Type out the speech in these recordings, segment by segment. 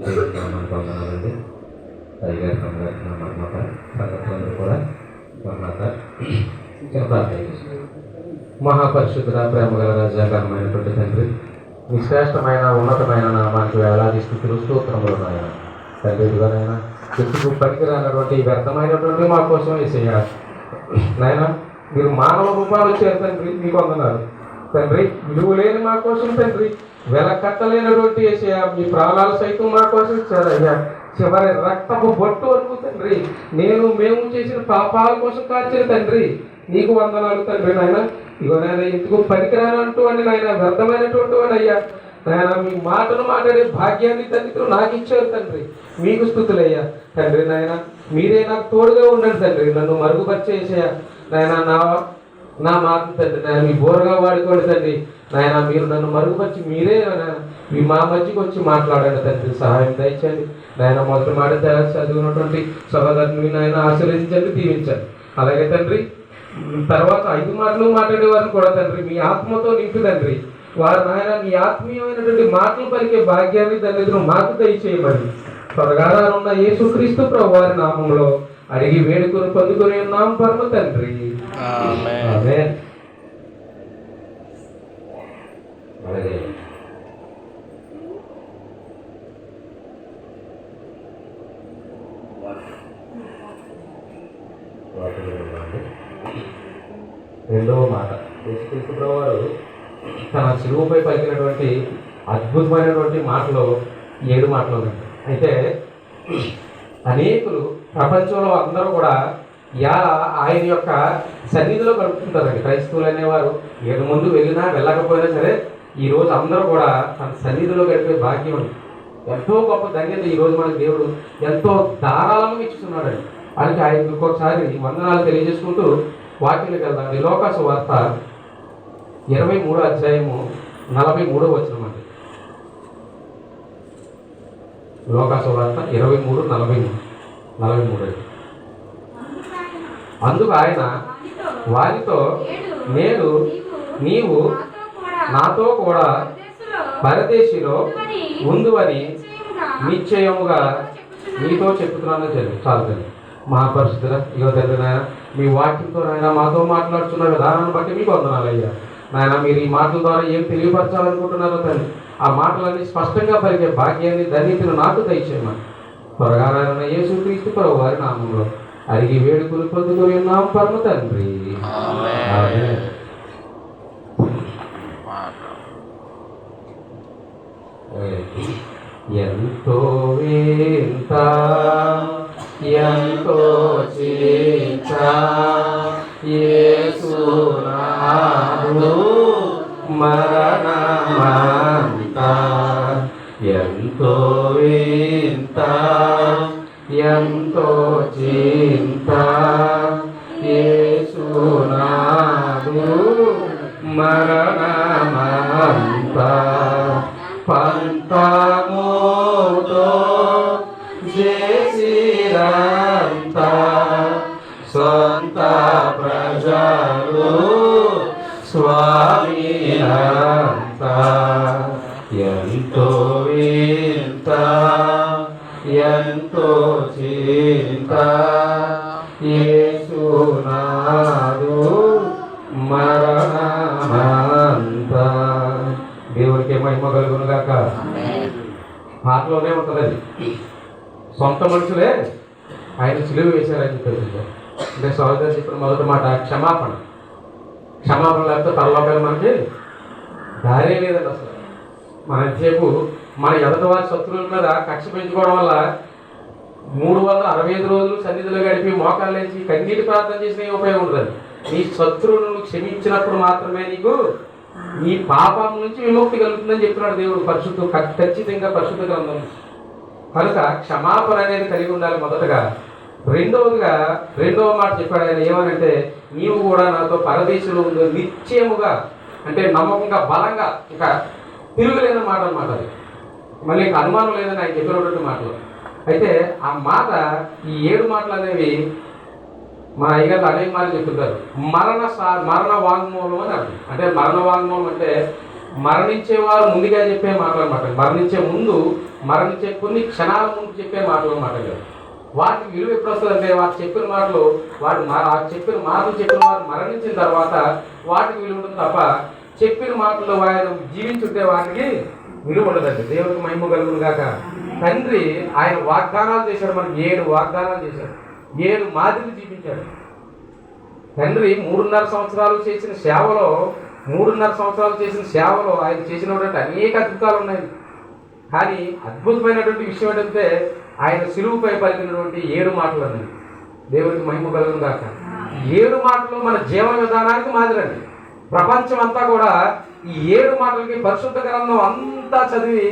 మనకు వందనాలండి. అయ్యగారు కమ్మగారు మరణత సంగతులందరూ కూడా మరణత మహాపరిశుద్ధుల ప్రేమ గల రాజ్యాంగమైనటువంటి తండ్రి, మీ శ్రేష్టమైన ఉన్నతమైన నామానికి వేలాది స్థితులు స్తోత్రములు నాయన. తండ్రిగానైనా ఎందుకు పనికిరానటువంటి వ్యర్థమైనటువంటి మా కోసం వేసేయ నాయన. మీరు మానవ రూపాలు వచ్చారు తండ్రి, మీకు వందనాలు తండ్రి. విలువ లేని మా కోసం తండ్రి, వెల కట్టలేనటువంటి వేసేయ మీ ప్రాణాలు సైతం మా కోసం ఇచ్చారయ్యా. చివరి రక్తపు బొట్టు వరకు తండ్రి మేము చేసిన పాపాల కోసం కాచిన తండ్రి, నీకు వందనాలు తండ్రి. నాయన ఇగో నాయన ఎందుకు పనికిరానంటూ అని నాయన వ్యర్థమైనటువంటి వాడు అయ్యా నాయన. మీ మాటలు మాట్లాడే భాగ్యాన్ని తండ్రి నాకు ఇచ్చారు తండ్రి, మీకు స్తుతులయ్యా తండ్రి. నాయన మీరే నాకు తోడుగా ఉండండి తండ్రి, నన్ను మరుగుపరిచేసేయా నాయన. నా మాట తండ్రి నాయన మీ బోరుగా వాడుకోండి తండ్రి. నాయన మీరు నన్ను మరుగుపరిచి మీరే మీ మా మధ్యకి వచ్చి మాట్లాడండి తండ్రి, సహాయం దయచండి నాయన. మొదటి మాట చదివినటువంటి సహోదరుని నాయన ఆశీర్వదించండి, దీవించండి. అలాగే తండ్రి తర్వాత 5 మాటలు మాట్లాడే వారిని కూడా తండ్రి మీ ఆత్మతో నింపి తండ్రి, వారు నాయన మీ ఆత్మీయమైనటువంటి మాటలు పలికే భాగ్యాన్ని తండ్రి మాకు దయచేయమని త్వరగా ఉన్న యేసుక్రీస్తు ప్రభు వారి నామంలో అడిగి వేడుకొని పొందుకొని ఉన్నాం పరమ తండ్రి. ఆమేన్. రెండవ మాట, యేసుక్రీస్తు ప్రభు వారు తన శిలువపై పలికినటువంటి అద్భుతమైనటువంటి మాటలు 7 మాటలు ఉన్నాయి. అయితే అనేకులు ప్రపంచంలో అందరూ కూడా ఇవాళ ఆయన యొక్క సన్నిధిలో గడుపుతుంటారండి. క్రైస్తవులు అనేవారు ఏడు ముందు వెళ్ళినా వెళ్ళకపోయినా సరే ఈరోజు అందరూ కూడా తన సన్నిధిలో గడిపే భాగ్యం ఉంది. ఎంతో గొప్ప ధన్యత ఈరోజు మనకి దేవుడు ఎంతో ధారాళంగా ఇచ్చుతున్నాడండి. అందుకే ఆయన ఇంకొకసారి వందనాలు తెలియజేసుకుంటూ వాక్యంలోకి వెళ్దాం. లోకాసు వార్త 23వ అధ్యాయము 43వ వచనం అండి. లోకాసు వార్త 23:43. అందుకు ఆయన వారితో, నేడు నీవు నాతో కూడా పరదేశిలో ఉందువని నిశ్చయముగా నీతో చెప్తున్నాను తండ్రి. చాలు తండ్రి. మహాపరిశుద్ధుల ఇగో తండ్రి నాయన, మీ వాక్యంతో నాయన మాతో మాట్లాడుతున్న విధానాన్ని బట్టి మీకు వందనాలు అయ్యా నాయన. మీరు ఈ మాటల ద్వారా ఏం తెలియపరచాలనుకుంటున్నారో తండ్రి, ఆ మాటలన్నీ స్పష్టంగా పలికే భాగ్యాన్ని ధన్యతను నాకు దయచేయమని త్వరగా నాయన యేసుక్రీస్తు ప్రభు వారి నామంలో అడిగి వేడుకొని పొందుకొని ఉన్నాం పరమ తండ్రి. ఆమేన్. ఎంతో వింత ఎంతో చింత యేసునాథుడు మరణమంత, ఎంతో వింత ఎంతో చింత యేసునాథుడు మరణమంత, పంతముతో చేసిరంత సొంత ప్రజలు స్వామినంత, ఎంతో వింత ఎంతో చింత యేసునాథుడు మరణమంత. దేవుడికి మహిమ కలుగును గాక. పాటలోనే ఉంటుంది అది, సొంత మనుషులే ఆయన సిలువ వేశారని చెప్పేసి. అంటే సహోదరు చెప్పిన మొదటి మాట క్షమాపణ. క్షమాపణ లేకపోతే పరలోకాలు మనకి దారే లేదండి. అసలు మన సేపు మన ఎదటి వారి శత్రువుల మీద కక్ష పెంచుకోవడం వల్ల 365 రోజులు సన్నిధిలో గడిపి మోకాళ్ళు వేసి కన్నీటి ప్రార్థన చేసిన ఉపయోగం ఉండదు. నీ శత్రువులను క్షమించినప్పుడు మాత్రమే నీకు నీ పాపం నుంచి విముక్తి కలుగుతుందని చెప్తున్నాడు దేవుడు ఖచ్చితంగా పరిశుద్ధ గ్రంథం. కనుక క్షమాపణ అనేది కలిగి ఉండాలి మొదటగా. రెండవ మాట చెప్పాడు ఆయన ఏమనంటే, నీవు కూడా నాతో పరదేశంలో ఉందో నిశ్చయముగా, అంటే నమ్మకంగా బలంగా, ఇంకా తిరుగులేని మాట అన్నమాట. అది మళ్ళీ ఇంకా అనుమానం లేదని ఆయన చెప్పినటువంటి మాటలు. అయితే ఆ మాట, ఈ 7 మాటలు అనేవి మా అయ్యగారు అనేక మాటలు చెప్తుంటారు. మరణ వాంగ్మూలం అని అర్థం. అంటే మరణ వాంగ్మూలం అంటే మరణించేవారు ముందుగా చెప్పే మాటలు అన్నమాట. మరణించే ముందు మరణించే కొన్ని క్షణాల ముందు చెప్పే మాటలు మాట్లాడారు. వాటికి విలువ ఎప్పుడు వస్తుందంటే వారు చెప్పిన మాటలు చెప్పిన వారు మరణించిన తర్వాత వాటికి విలువ ఉంటుంది తప్ప చెప్పిన మాటలు ఆయన జీవించుంటే వాటికి విలువ ఉండదండి. దేవుడికి మహిమ కలుగును గాక. తండ్రి ఆయన వాగ్దానాలు చేశాడు, మనకి 7 వాగ్దానాలు చేశాడు, 7 మాదిరి జీవించాడు. తండ్రి 3.5 సంవత్సరాలు చేసిన సేవలో ఆయన చేసినటువంటి అనేక అద్భుతాలు ఉన్నాయి. కానీ అద్భుతమైనటువంటి విషయం ఏంటంటే ఆయన సిలువుపై పలికినటువంటి 7 మాటలు అన్నది. దేవుడికి మహిమ కలుగును గాక. 7 మాటలు మన జీవన విధానానికి మాదిరండి. ప్రపంచం అంతా కూడా ఈ 7 మాటలకి పరిశుద్ధ గ్రంథం అంతా చదివి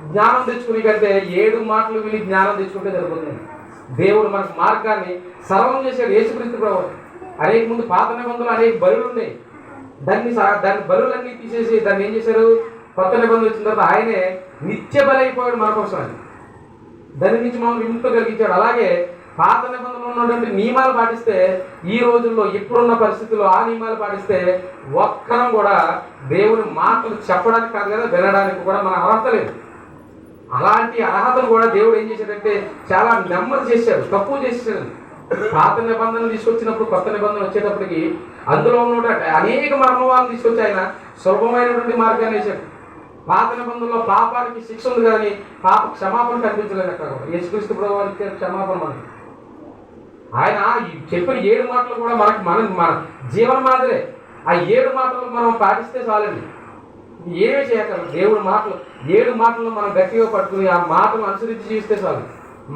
జ్ఞానం తెచ్చుకునే కంటే 7 మాటలు విని జ్ఞానం తెచ్చుకుంటే సరిపోతుంది. దేవుడు మనకు మార్గాన్ని సరళం చేశాడు. యేసుక్రీస్తు ప్రభువు అనేక ముందు పాత నిబంధనలు అనేక బలులు ఉన్నాయి. దాని బలులన్నీ తీసేసి దాన్ని ఏం చేశారు? కొత్త నిబంధనలు వచ్చిన తర్వాత ఆయనే నిత్య బలైపోయాడు మన కోసం. అని దాని నుంచి మనం విముక్తి కలిగించాడు. అలాగే పాత నిబంధనలు ఉన్నటువంటి నియమాలు పాటిస్తే ఈ రోజుల్లో ఇప్పుడున్న పరిస్థితుల్లో ఆ నియమాలు పాటిస్తే ఒక్కరం కూడా దేవుని మాటలు చెప్పడానికి కాదు కదా, వినడానికి కూడా మన అర్హత లేదు. అలాంటి అర్హతను కూడా దేవుడు ఏం చేశాడంటే చాలా నెమ్మది చేశాడు, తక్కువ చేసేసాడు. పాత నిబంధనలు తీసుకొచ్చినప్పుడు కొత్త నిబంధన వచ్చేటప్పటికి అందులో ఉన్న అనేక మర్మవాళ్ళు తీసుకొచ్చి ఆయన సులభమైనటువంటి మార్గాన్ని వేశాడు. పాత నిబంధనలో పాపానికి శిక్ష ఉంది కానీ పాప క్షమాపణ కనిపించలేదు. అక్కడ కూడా యేసుక్రీస్తు ప్రభువు ఇచ్చే క్షమాపణ మనకి. ఆయన చెప్పిన 7 మాటలు కూడా మన జీవన మాదిరే. ఆ 7 మాటలు మనం పాటిస్తే చాలండి. ఏమీ చేయగలరు. దేవుడి మాటలు 7 మాటలు మనం గట్టిగా పట్టుకుని ఆ మాటలు అనుసరించి జీవిస్తే చాలు.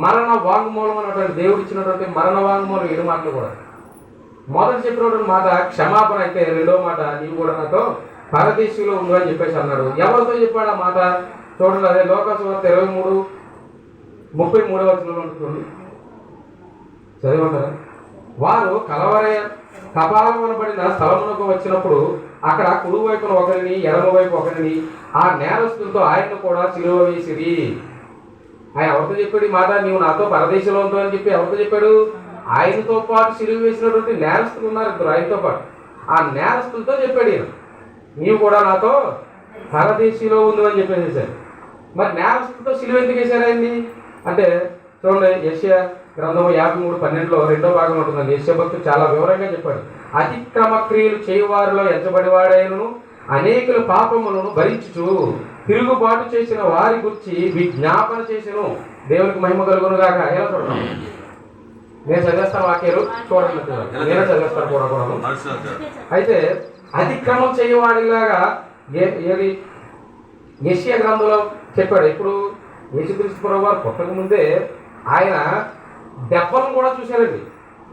మరణ వాంగ్మూలం అన్నటువంటి దేవుడు ఇచ్చినటువంటి మరణ వాంగ్మూలం 7 మాటలు కూడా. మొదటి చెప్పినటువంటి మాట క్షమాపణ అయితే, రెండో మాట నీవు కూడా నాతో పరదేశంలో ఉండు అని చెప్పేసి అన్నాడు. ఎవరితో చెప్పాడు ఆ మాట? చూడండి, అదే లోకాసు వార్త 23:33 ఉంటుంది, చదివంటారా? వారు కపాలం అనబడిన స్థలమునకు వచ్చినప్పుడు అక్కడ కుడి వైపున ఒకరిని ఎడమ వైపు ఒకరిని ఆ నేరస్తులతో ఆయన్ను కూడా సిలువ వేసిరి. ఆయన ఎవరితో చెప్పాడు ఈ మాట? నీవు నాతో పరదేశంలో ఉంటావు అని చెప్పి ఎవరితో చెప్పాడు? ఆయనతో పాటు సిలువ వేసినటువంటి నేరస్తులు ఉన్నారు 2 ఆయనతో పాటు. ఆ నేరస్తులతో చెప్పాడు ఈయన, నీవు కూడా నాతో పరదేశంలో ఉంది అని చెప్పేసేసారు. మరి నేరస్తులతో సిలువ ఎందుకు వేశారు ఆయన్ని అంటే చూడండి, యెషయా గ్రంథం 53:12 రెండో భాగం ఉంటుందండి. యెషయా భక్తుడు చాలా వివరంగా చెప్పాడు. అతిక్రమ క్రియలు చేయువారిలో ఎంచబడివాడైనను అనేకుల పాపములను భరించుచు తిరుగుబాటు చేసిన వారి గురించి విజ్ఞాపన చేసెను. దేవునికి మహిమ కలుగును గాక. ఎలా చూడండి, నేను చదివేస్తాను వాక్యాలు చూడండి, నేను చదివేస్తాను కూడా. అయితే అతిక్రమం చేయవాడిలాగా ఏది యెషయా గ్రంథంలో చెప్పాడు. ఇప్పుడు యేసుక్రీస్తు ప్రభువు వారు పుట్టక ముందే ఆయన దెబ్బలను కూడా చూశారండి.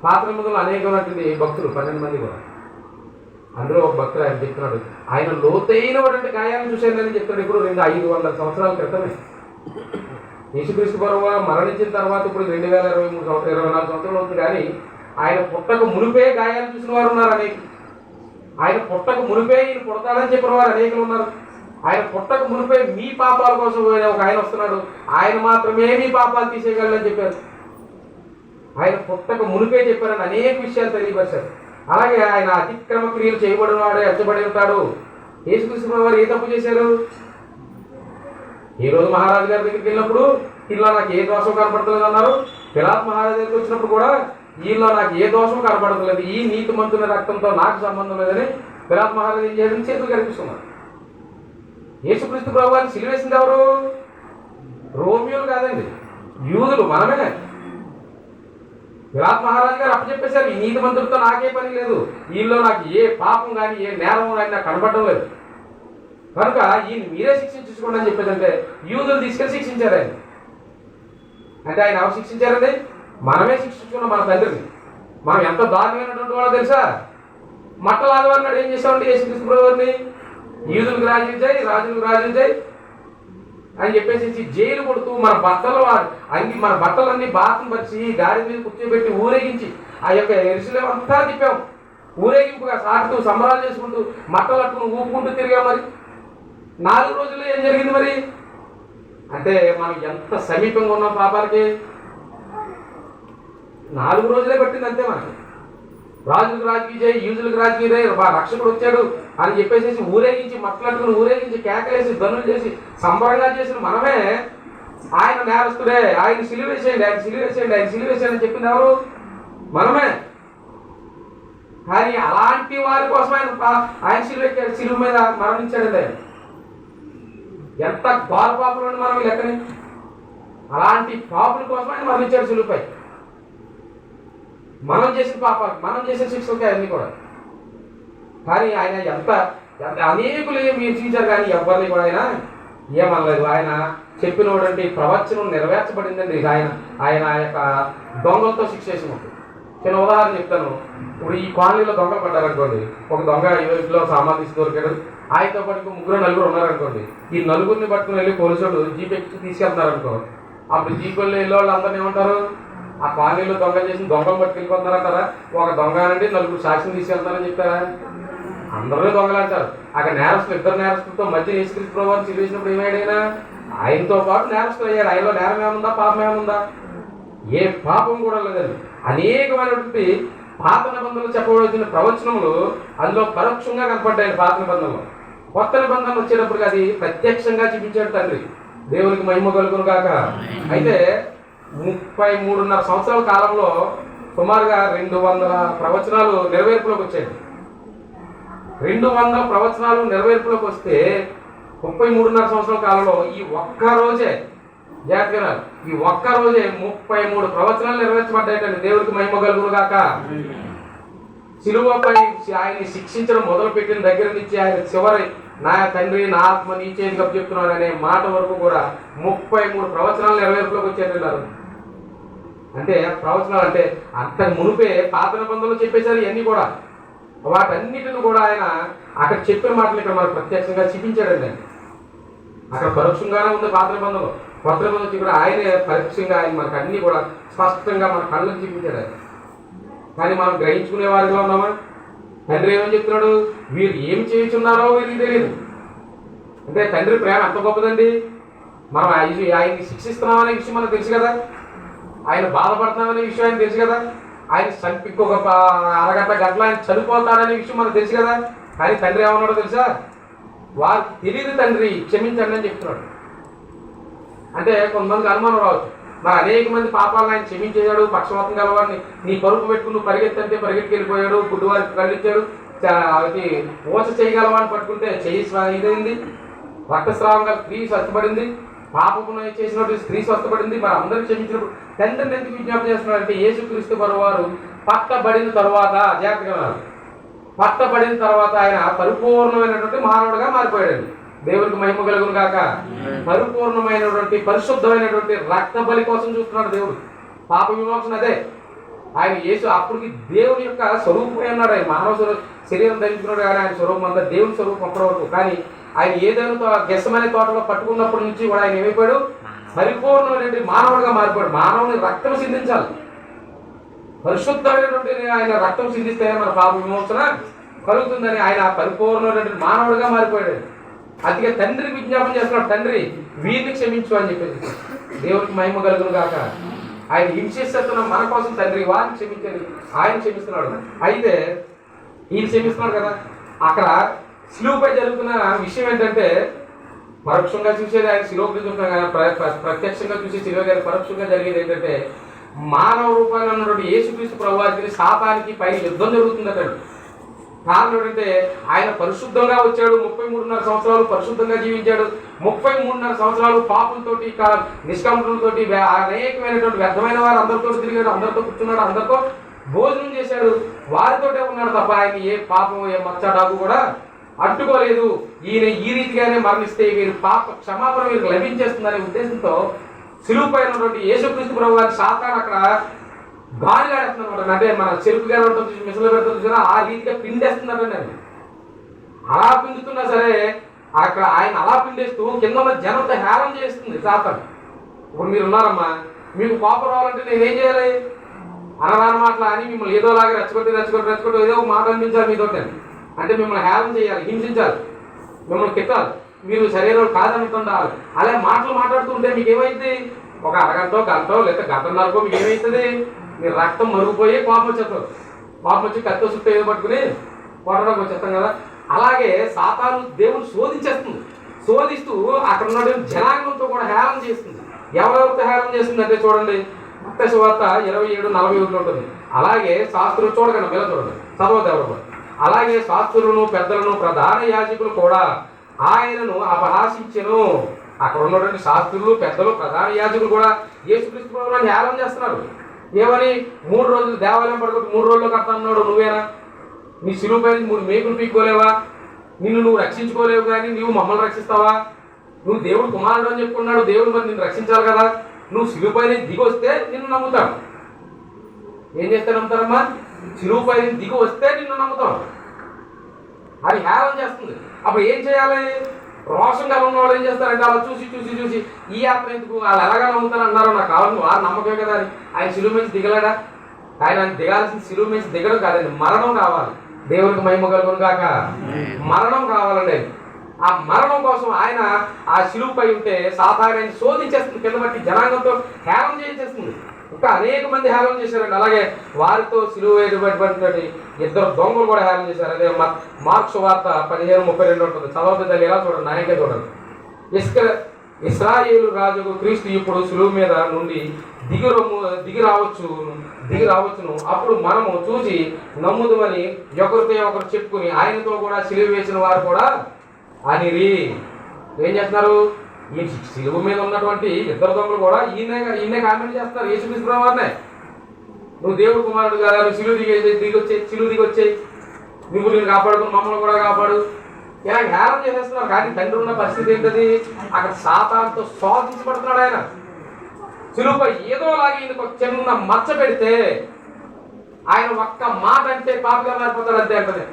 పాత నిబంధనలు అనేకమైనటువంటి భక్తులు 12 మంది కూడా. అందులో ఒక భక్తులు ఆయన చెప్తున్నాడు, ఆయన లోతైనటువంటి గాయాలను చూశారని చెప్తాడు. ఇప్పుడు 500 సంవత్సరాల క్రితమే యేసుక్రీస్తు ప్రభువు మరణించిన తర్వాత ఇప్పుడు 2024 సంవత్సరాలు అవుతుంది. కానీ ఆయన పుట్టక మునిపే గాయాలు చూసిన వారు ఉన్నారు అనేక. ఆయన పుట్టక మునిపే ఈయన పుడతాడని చెప్పిన వారు అనేకలు ఉన్నారు. ఆయన పుట్టక మునిపే మీ పాపాల కోసం ఒక ఆయన వస్తున్నాడు, ఆయన మాత్రమే మీ పాపాలు తీసేయగలరని చెప్పారు. ఆయన పుట్టక మునిపే చెప్పారని అనేక విషయాలు తెలియపరిచారు. అలాగే ఆయన అతిక్రమ క్రియలు చేయబడిన వాడే ఎంచబడి ఉంటాడు. యేసుక్రీస్తు వారు ఏ తప్పు చేశారు? ఈ రోజు మహారాజు గారి దగ్గరికి వెళ్ళినప్పుడు ఇలా నాకు ఏ దోషం కనపడతలేదు అన్నారు. పిలాతు మహారాజు దగ్గరికి వచ్చినప్పుడు కూడా వీళ్ళలో నాకు ఏ దోషం కనపడతలేదు, ఈ నీతిమంతుని రక్తంతో నాకు సంబంధం లేదని పిలాతు మహారాజు ఏం చేయడం చేతులు కనిపిస్తున్నారు. యేసుక్రీస్తు ప్రభువాన్ని సిలువేసింది ఎవరు? రోమియోలు కాదండి, యూదులు, మనమే. పిలాతు మహారాజు గారు అప్పచెప్పేశారు, ఈ నీతిమంతుడితో నాకే పని లేదు, వీళ్ళలో నాకు ఏ పాపం కానీ ఏ నేరం కానీ నాకు కనపడడం లేదు, కనుక ఈయన మీరే శిక్షించుకోండి అని చెప్పేదంటే యూదులు తీసుకెళ్ళి శిక్షించారు ఆయన. అంటే ఆయన ఎవరు శిక్షించారండి? మనమే శిక్షించుకున్నాం మన తండ్రిని. మనం ఎంత దారుణమైనటువంటి వాళ్ళో తెలుసా? మట్టలాగవారు నాడు ఏం చేసామండి యేసుక్రీస్తు ప్రభువుని? యూదులకు రాజించాయి, రాజులకు రాజించాయి అని చెప్పేసి జైలు కొడుతూ మన బట్టలన్నీ బాతం పరిచి గాడి మీద కూర్చోబెట్టి ఊరేగించి ఆ యొక్క ఎరుసలేం అంతా తిప్పాం. ఊరేగింపుగా సాగుతూ సంబరాలు చేసుకుంటూ మట్టలు అట్టుకుని ఊపుకుంటూ తిరిగాం. మరి 4 రోజుల్లో ఏం జరిగింది మరి? అంటే మనం ఎంత సమీపంగా ఉన్నాం పాపాలకి? 4 రోజులే పట్టింది అంతే మనకి. రాజులకు రాజకీయ చేయి, యూజులకు రాజకీయ చేయి, రక్షకుడు వచ్చాడు అని చెప్పేసి ఊరేగించి మట్టలట్టుకుని ఊరేగించి కేకలేసి ధనులు చేసి సంబరంగా చేసిన మనమే ఆయన నేరస్తుడే, ఆయన సిలువేసేయండి, ఆయన సిలువేసేయండి, ఆయన సిలువేసేయండి అని చెప్పింది ఎవరు? మనమే. కానీ అలాంటి వారి కోసం ఆయన సిలువ మీద మరణించాడండి. ఆయన ఎంత ఘోర పాపులు మనం లెక్కని, అలాంటి పాపుల కోసం ఆయన మరణించాడు సిలువపై. మనం చేసిన పాపాలు, మనం చేసిన శిక్షలకి అన్నీ కూడా. కానీ ఆయన ఎంత అనేకులు హింసించారు, కానీ ఎవరిని కూడా ఆయన ఏమనలేదు. ఆయన చెప్పినటువంటి ప్రవచనం నెరవేర్చబడిందండి. ఆయన ఆ యొక్క దొంగలతో శిక్ష చేసినప్పుడు. చిన్న ఉదాహరణ చెప్తాను. ఇప్పుడు ఈ కాలనీలో దొంగలు పడ్డారనుకోండి, ఒక దొంగ ఇంట్లో సామాన్ తీసి దొరికాడు, ఆయనతో పాటు ముగ్గురు నలుగురు ఉన్నారనుకోండి. ఈ నలుగురిని పట్టుకుని వెళ్ళి పోలీసులు జీప్ ఎక్కి తీసుకెళ్తున్నారనుకో, అప్పుడు జీప్ వెళ్ళి వాళ్ళు అందరినీ ఏమంటారు? ఆ కాలనీలో దొంగ చేసి దొంగలు పట్టుకెళ్ళిపోతున్నారంటారా? ఒక దొంగ అనండి నలుగురు సాక్షిని తీసుకెళ్తారని చెప్తారా? అందరూ దొంగలు అంటారు. అక్కడ నేరస్తులు, ఇద్దరు నేరస్తులతో మధ్య యేసుక్రీస్తు ప్రభువుని సిలువేసినప్పుడు ఏమయ్యాడైనా? ఆయనతో పాటు నేరస్తులు అయ్యాడు. ఆయనలో నేరం ఏముందా, పాపం ఏముందా? ఏ పాపం కూడా లేదండి. అనేకమైనటువంటి పాత నిబంధనలు చెప్పవలసిన ప్రవచనములు అందులో పరోక్షంగా కనపడ్డాయి. పాత నిబంధనలు, కొత్త నిబంధనలు వచ్చేటప్పటికి అది ప్రత్యక్షంగా చూపించాడు తండ్రి. దేవునికి మహిమ కలుగును గాక. అయితే 33.5 సంవత్సరాల కాలంలో సుమారుగా 200 ప్రవచనాలు నెరవేర్పులోకి వచ్చాయి. 200 ప్రవచనాలు నెరవేర్పులోకి వస్తే 33.5 సంవత్సరాల కాలంలో ఈ ఒక్క రోజే జాగ్రత్తగా, ఈ ఒక్క రోజే 33 ప్రవచనాలు నెరవేర్చబడ్డాయండి. దేవుడికి మహిమ కలుగును గాక. సిలువపై ఆయన్ని శిక్షించడం మొదలుపెట్టిన దగ్గర నుంచి ఆయన చివరి నా తండ్రి నా ఆత్మ నీ చేతికి అప్పచెప్తున్నాను అనే మాట వరకు కూడా 33 ప్రవచనాలు నెరవేర్పులోకి వచ్చాయంటున్నారు. అంటే ప్రవచనాలు అంటే అంత మునిపే పాత నిబంధనలు చెప్పేశారు. ఇవన్నీ కూడా వాటన్నిటిని కూడా ఆయన అక్కడ చెప్పిన మాటలు ఇక్కడ మనకు ప్రత్యక్షంగా చూపించాడండి. అక్కడ పరోక్షంగానే ఉంది పాత నిబంధనలు. కొత్త నిబంధనలు కూడా ఆయనే పరోక్షంగా ఆయన మనకు అన్ని కూడా స్పష్టంగా మన కళ్ళకు చూపించాడు. కానీ మనం గ్రహించుకునే వారిగా ఉన్నామా? తండ్రి ఏమని చెప్తున్నాడు? వీరు ఏం చేయుచున్నారో వీరికి తెలియదు. అంటే తండ్రి ప్రేమ ఎంత గొప్పదండి. మనం ఆయన్ని శిక్షిస్తున్నామనే విషయం మనకు తెలుసు కదా, ఆయన బాధపడుతున్నామనే విషయం ఆయన తెలుసు కదా, ఆయన ఇంకొక అరగంట గంటల ఆయన చనిపోతాడనే విషయం మనకు తెలుసు కదా. కానీ తండ్రి ఏమన్నాడో తెలుసా? వారికి తెలియదు తండ్రి, క్షమించండి అని చెప్తున్నాడు. అంటే కొంతమందికి అనుమానం రావచ్చు, మరి అనేక మంది పాపాలను ఆయన క్షమించేశాడు, పక్షవాతం గలవాడిని నీ పరుపు పెట్టుకుని పరిగెత్తంటే పరిగెత్తికి వెళ్ళిపోయాడు, గుడ్డివారికి కళ్ళిచ్చాడు, ఓచ చేయగలవాడిని పట్టుకుంటే చెయ్యి ఇదైంది, రక్తస్రావం గల స్త్రీ స్వస్థపడింది, పాపమును చేసినట్టు స్త్రీ స్వస్థపడింది. మరి అందరూ క్షమించినప్పుడు తండ్రిని ఎందుకు విజ్ఞాపన చేస్తున్నారంటే యేసుక్రీస్తు వారు పట్టబడిన తర్వాత, జాగ్రత్తగా పట్టబడిన తర్వాత ఆయన పరిపూర్ణమైనటువంటి మానవుడిగా మారిపోయాడండి. దేవునికి మహిమ కలుగును గాక. పరిపూర్ణమైనటువంటి పరిశుద్ధమైనటువంటి రక్త బలి కోసం చూస్తున్నాడు దేవుడు. పాప విమోచన అదే. ఆయన యేసు అప్పటికి దేవుని యొక్క స్వరూపం అన్నాడు. ఆయన మానవ శరీరం ధరించుకున్నాడు, కానీ ఆయన స్వరూపం అంతా దేవుని స్వరూపం అప్పటి వరకు. కానీ ఆయన ఏదైనా గెస్సమనే తోటలో పట్టుకున్నప్పటి నుంచి కూడా ఆయన ఏమైపోయాడు? పరిపూర్ణమైనటువంటి మానవుడిగా మారిపోయాడు. మానవుని రక్తం సిందించాలి. పరిశుద్ధమైనటువంటి ఆయన రక్తం సిందిస్తే మన పాప విమోచన కలుగుతుందని ఆయన పరిపూర్ణమైనటువంటి మానవుడిగా మారిపోయాడు. అందుకే తండ్రికి విజ్ఞాపన చేస్తున్నాడు, తండ్రి వీరిని క్షమించు అని చెప్పేసి. దేవుడికి మహిమ కలుగును గాక. ఆయన హింసిస్తున్న మన కోసం తండ్రి వారిని క్షమించండి, ఆయన క్షమిస్తున్నాడు. అయితే ఈయన క్షమిస్తున్నాడు కదా. అక్కడ శిలువపై జరుగుతున్న విషయం ఏంటంటే, పరోక్షంగా చూసేది ఆయన శిలువపై చూస్తున్నాం కానీ ప్రత్యక్షంగా చూసే శిలువ గారి పరోక్షంగా జరిగేది ఏంటంటే, మానవ రూపాన్ని ఉన్నటువంటి యేసుక్రీస్తు ప్రభువారికి సాతానికి పైన యుద్ధం జరుగుతుంది అక్కడ. కారణం ఏంటంటే ఆయన పరిశుద్ధంగా వచ్చాడు, 33.5 సంవత్సరాలు పరిశుద్ధంగా జీవించాడు, 33.5 సంవత్సరాలు పాపులతోటి నిష్కాములతోటి అనేకమైనటువంటి వ్యర్థమైన వారు అందరితో తిరిగాడు, అందరితో కూర్చున్నాడు, అందరితో భోజనం చేశాడు, వారితోటే ఉన్నాడు తప్ప ఆయన ఏ పాపం ఏ మచ్చడాకు కూడా అడ్డుకోలేదు. ఈయన ఈ రీతిగానే మరణిస్తే వీరు పాప క్షమాపణ వీరికి లభించేస్తుందనే ఉద్దేశంతో సిలువపై ఉన్నటువంటి యేసుక్రీస్తు ప్రభు వారి సాతాను అక్కడ గాలిగాడేస్తున్నారు. అంటే మన చెరుకు గారు ఉంటుంది, మిసలు పెడుతుంది చూసినా ఆ రీతిగా పిండేస్తున్నారండి. అలా పిండుతున్నా సరే అక్కడ ఆయన అలా పిండేస్తూ కింద ఉన్న జనంతో హేళన చేస్తుంది సాతాను. ఇప్పుడు మీరు ఉన్నారమ్మా, మీకు కోపం రావాలంటే నేనేం చేయాలి? అనరాని మాటలు అని మిమ్మల్ని ఏదోలాగా రెచ్చగొట్టి ఏదో ఒక మాట అనిపించాలి మీతోటి. అంటే మిమ్మల్ని హేళన చేయాలి, హింసించాలి, మిమ్మల్ని తిట్టాలి, మీరు శరీరం కాదనుకుండాలి. అలా మాటలు మాట్లాడుతుంటే మీకు ఏమైంది? ఒక అరగంటో గంటో లేదా గంటన్నరకో మీకు ఏమవుతుంది? మీ రక్తం మరుగుపోయి కోపం వచ్చేస్తారు. కోపం వచ్చి కత్తి చుట్టూ ఏదో పట్టుకుని కొట్టడానికి వచ్చేస్తాం కదా. అలాగే సాతాను దేవుని శోధించేస్తుంది. శోధిస్తూ అక్కడ ఉన్న జనాంగంతో కూడా హేళన చేస్తుంది. ఎవరెవరితో హేళన చేస్తుందంటే చూడండి, మత్తయి సువార్త 27:41 ఉంటుంది. అలాగే శాస్త్రులు చూడకండి, పిల్ల చూడండి, చదవద్దు ఎవరు. అలాగే శాస్త్రులను పెద్దలను ప్రధాన యాజకులు కూడా ఆయనను అపహాసించెను. అక్కడ ఉన్నటువంటి శాస్త్రులు పెద్దలు ప్రధాన యాజకులు కూడా యేసుక్రీస్తు ప్రభువుని హేళన చేస్తున్నారు. ఏమని? 3 రోజులు దేవాలయం పడుకుంటూ 3 రోజుల్లో కడతా అన్నాడు నువ్వేనా? నీ సిలువ పైన 3 మేకులు పీక్కోలేవా? నిన్ను నువ్వు రక్షించుకోలేవు, కానీ నువ్వు మమ్మల్ని రక్షిస్తావా? నువ్వు దేవుడు కుమారుడు అని చెప్పుకున్నాడు, దేవుడు మరి నిన్ను రక్షించాలి కదా. నువ్వు సిలువ పైన దిగి వస్తే నిన్ను నమ్ముతాం. ఏం చేస్తే నమ్ముతారమ్మా? సిలువ పైన దిగి వస్తే నిన్ను నమ్ముతాం. అది హేళన చేస్తుంది. అప్పుడు ఏం చేయాలి? రోషం గల ఉన్న వాళ్ళు ఏం చేస్తారంటే అలా చూసి చూసి చూసి ఈ యాత్ర ఎందుకు, వాళ్ళు ఎలాగా నమ్ముతారు అన్నారు, నాకు కావాలి వారు నమ్మకమే కదా అని. ఆయన సిలువ నుంచి దిగలేడా? ఆయన దిగాల్సిన సిలువ నుంచి దిగడం కాదండి, మరణం కావాలి. దేవునికి మహిమ కలుగును గాక. మరణం కావాలండి. ఆ మరణం కోసం ఆయన ఆ సిలువపై ఉంటే సాతాన్ని శోధించేస్తుంది, కింద బట్టి జనాంగంతో హేళన చేయించేస్తుంది. ఇంకా అనేక మంది హేళన చేశారండి. అలాగే వారితో సిలువ వేయబడినటువంటి 2 దొంగలు కూడా హేళన చేశారు. అదే మార్కు సువార్త 15:32 ఉంటుంది. చదవద్దు తల్లి, ఎలా చూడండి, నాయకే చూడండి. ఇశ్రాయేలు రాజుకు క్రీస్తు ఇప్పుడు సిలువ మీద నుండి దిగి రావచ్చును. అప్పుడు మనము చూసి నమ్ముదుమని ఒకరితో ఒకరు చెప్పుకుని ఆయనతో కూడా సిలువ వేసిన వారు కూడా అనిరి. ఏం చేస్తున్నారు? ఈ సిలువ మీద ఉన్నటువంటి 2 దొంగలు కూడా ఈయనే కామెంట్ చేస్తున్నారు యేసుక్రీస్తు వారినే. నువ్వు దేవుడు కుమారుడు కదా, నువ్వు సిలువ దిగి వచ్చేయి, నువ్వు నేను కాపాడుకుని మమ్మల్ని కూడా కాపాడు, ఇలా హేళన చేసేస్తున్నారు. కానీ తండ్రి ఉన్న పరిస్థితి ఏంటది? అక్కడ సాతానుతో శోధించబడుతున్నాడు ఆయన. సిలువపై ఏదోలాగా ఈయనకు ఒక చిన్న మచ్చ పెడితే ఆయన ఒక్క మాట అంటే పాపగా మారిపోతాడు, అంతే అంటది.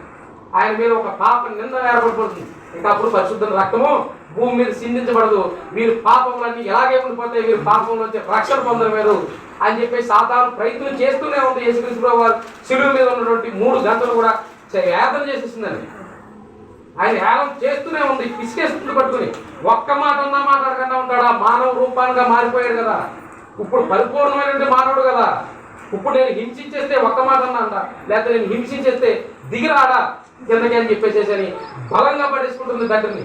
ఆయన మీద ఒక పాప నింద ఏర్పడిపోతుంది. ఇంకా అప్పుడు పరిశుద్ధ రక్తము భూమి మీద సిందించబడదు, మీరు పాపములన్నీ ఎలాగే ఉండిపోతాయి, మీరు పాపం నుంచి రక్షణ పొందలేరు అని చెప్పి సాతాను ప్రయత్నం చేస్తూనే ఉంది. యేసుక్రీస్తు వారు సిలువ మీద ఉన్నటువంటి 3 గంటలు కూడా వేదన చేసేసిందండి. ఆయన హేళన చేస్తూనే ఉంది, పిసికేస్తుంది పట్టుకుని. ఒక్క మాట అన్నా మాట్లాడకుండా ఉంటాడు. ఆ మానవ రూపాలుగా మారిపోయాడు కదా, ఇప్పుడు పరిపూర్ణమైన మానవుడు కదా. ఇప్పుడు నేను హింసించేస్తే ఒక్క మాట అన్నా అంట, లేకపోతే నేను హింసించేస్తే దిగిరాడా కిందకి అని చెప్పేసేసి అని బలంగా పడేసుకుంటుంది తండ్రిని.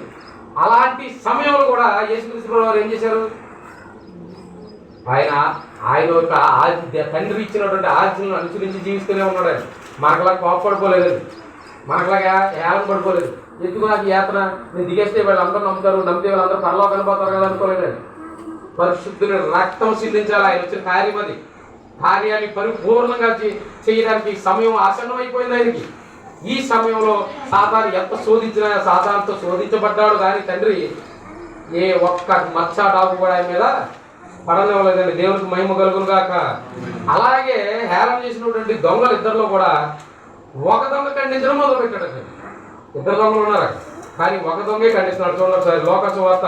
అలాంటి సమయంలో కూడా యేసుక్రీస్తు వారు ఏం చేశారు? ఆయన యొక్క తండ్రి ఇచ్చినటువంటి ఆజ్ఞలను అనుసరించి జీవిస్తూనే ఉన్నాడు. ఆయన మనకులాగా కోపపడిపోలేదండి, మనకులాగా హేళన పడిపోలేదు. ఎందుకు నాకు యాత్ర, నేను దిగేస్తే వీళ్ళందరూ నమ్ముతారు, నమ్మితే వీళ్ళందరూ పరలోకి కనిపోతారు కదా అనుకోలేదండి. పరిశుద్ధుని రక్తం సిందించాలి. ఆయన వచ్చిన కార్యం అది. కార్యాన్ని పరిపూర్ణంగా చేయడానికి సమయం ఆసన్నమైపోయింది ఆయనకి. ఈ సమయంలో సాతాను ఎంత శోధించినా సాతానుతో శోధించబడ్డాడు, కానీ తండ్రి ఏ ఒక్క మచ్చ డాకు కూడా ఆయన మీద పడనివ్వలేదండి. దేవునికి మహిమ కలుగును గాక. అలాగే హేళన చేసినటువంటి దొంగలు 2లో కూడా ఒక దొంగ ఖండించడం మొదలు పెట్టాడు. 2 దొంగలు ఉన్నారు, కానీ ఒక దొంగే ఖండిస్తున్నాడు. చూడండి ఒకసారి లోక సువార్త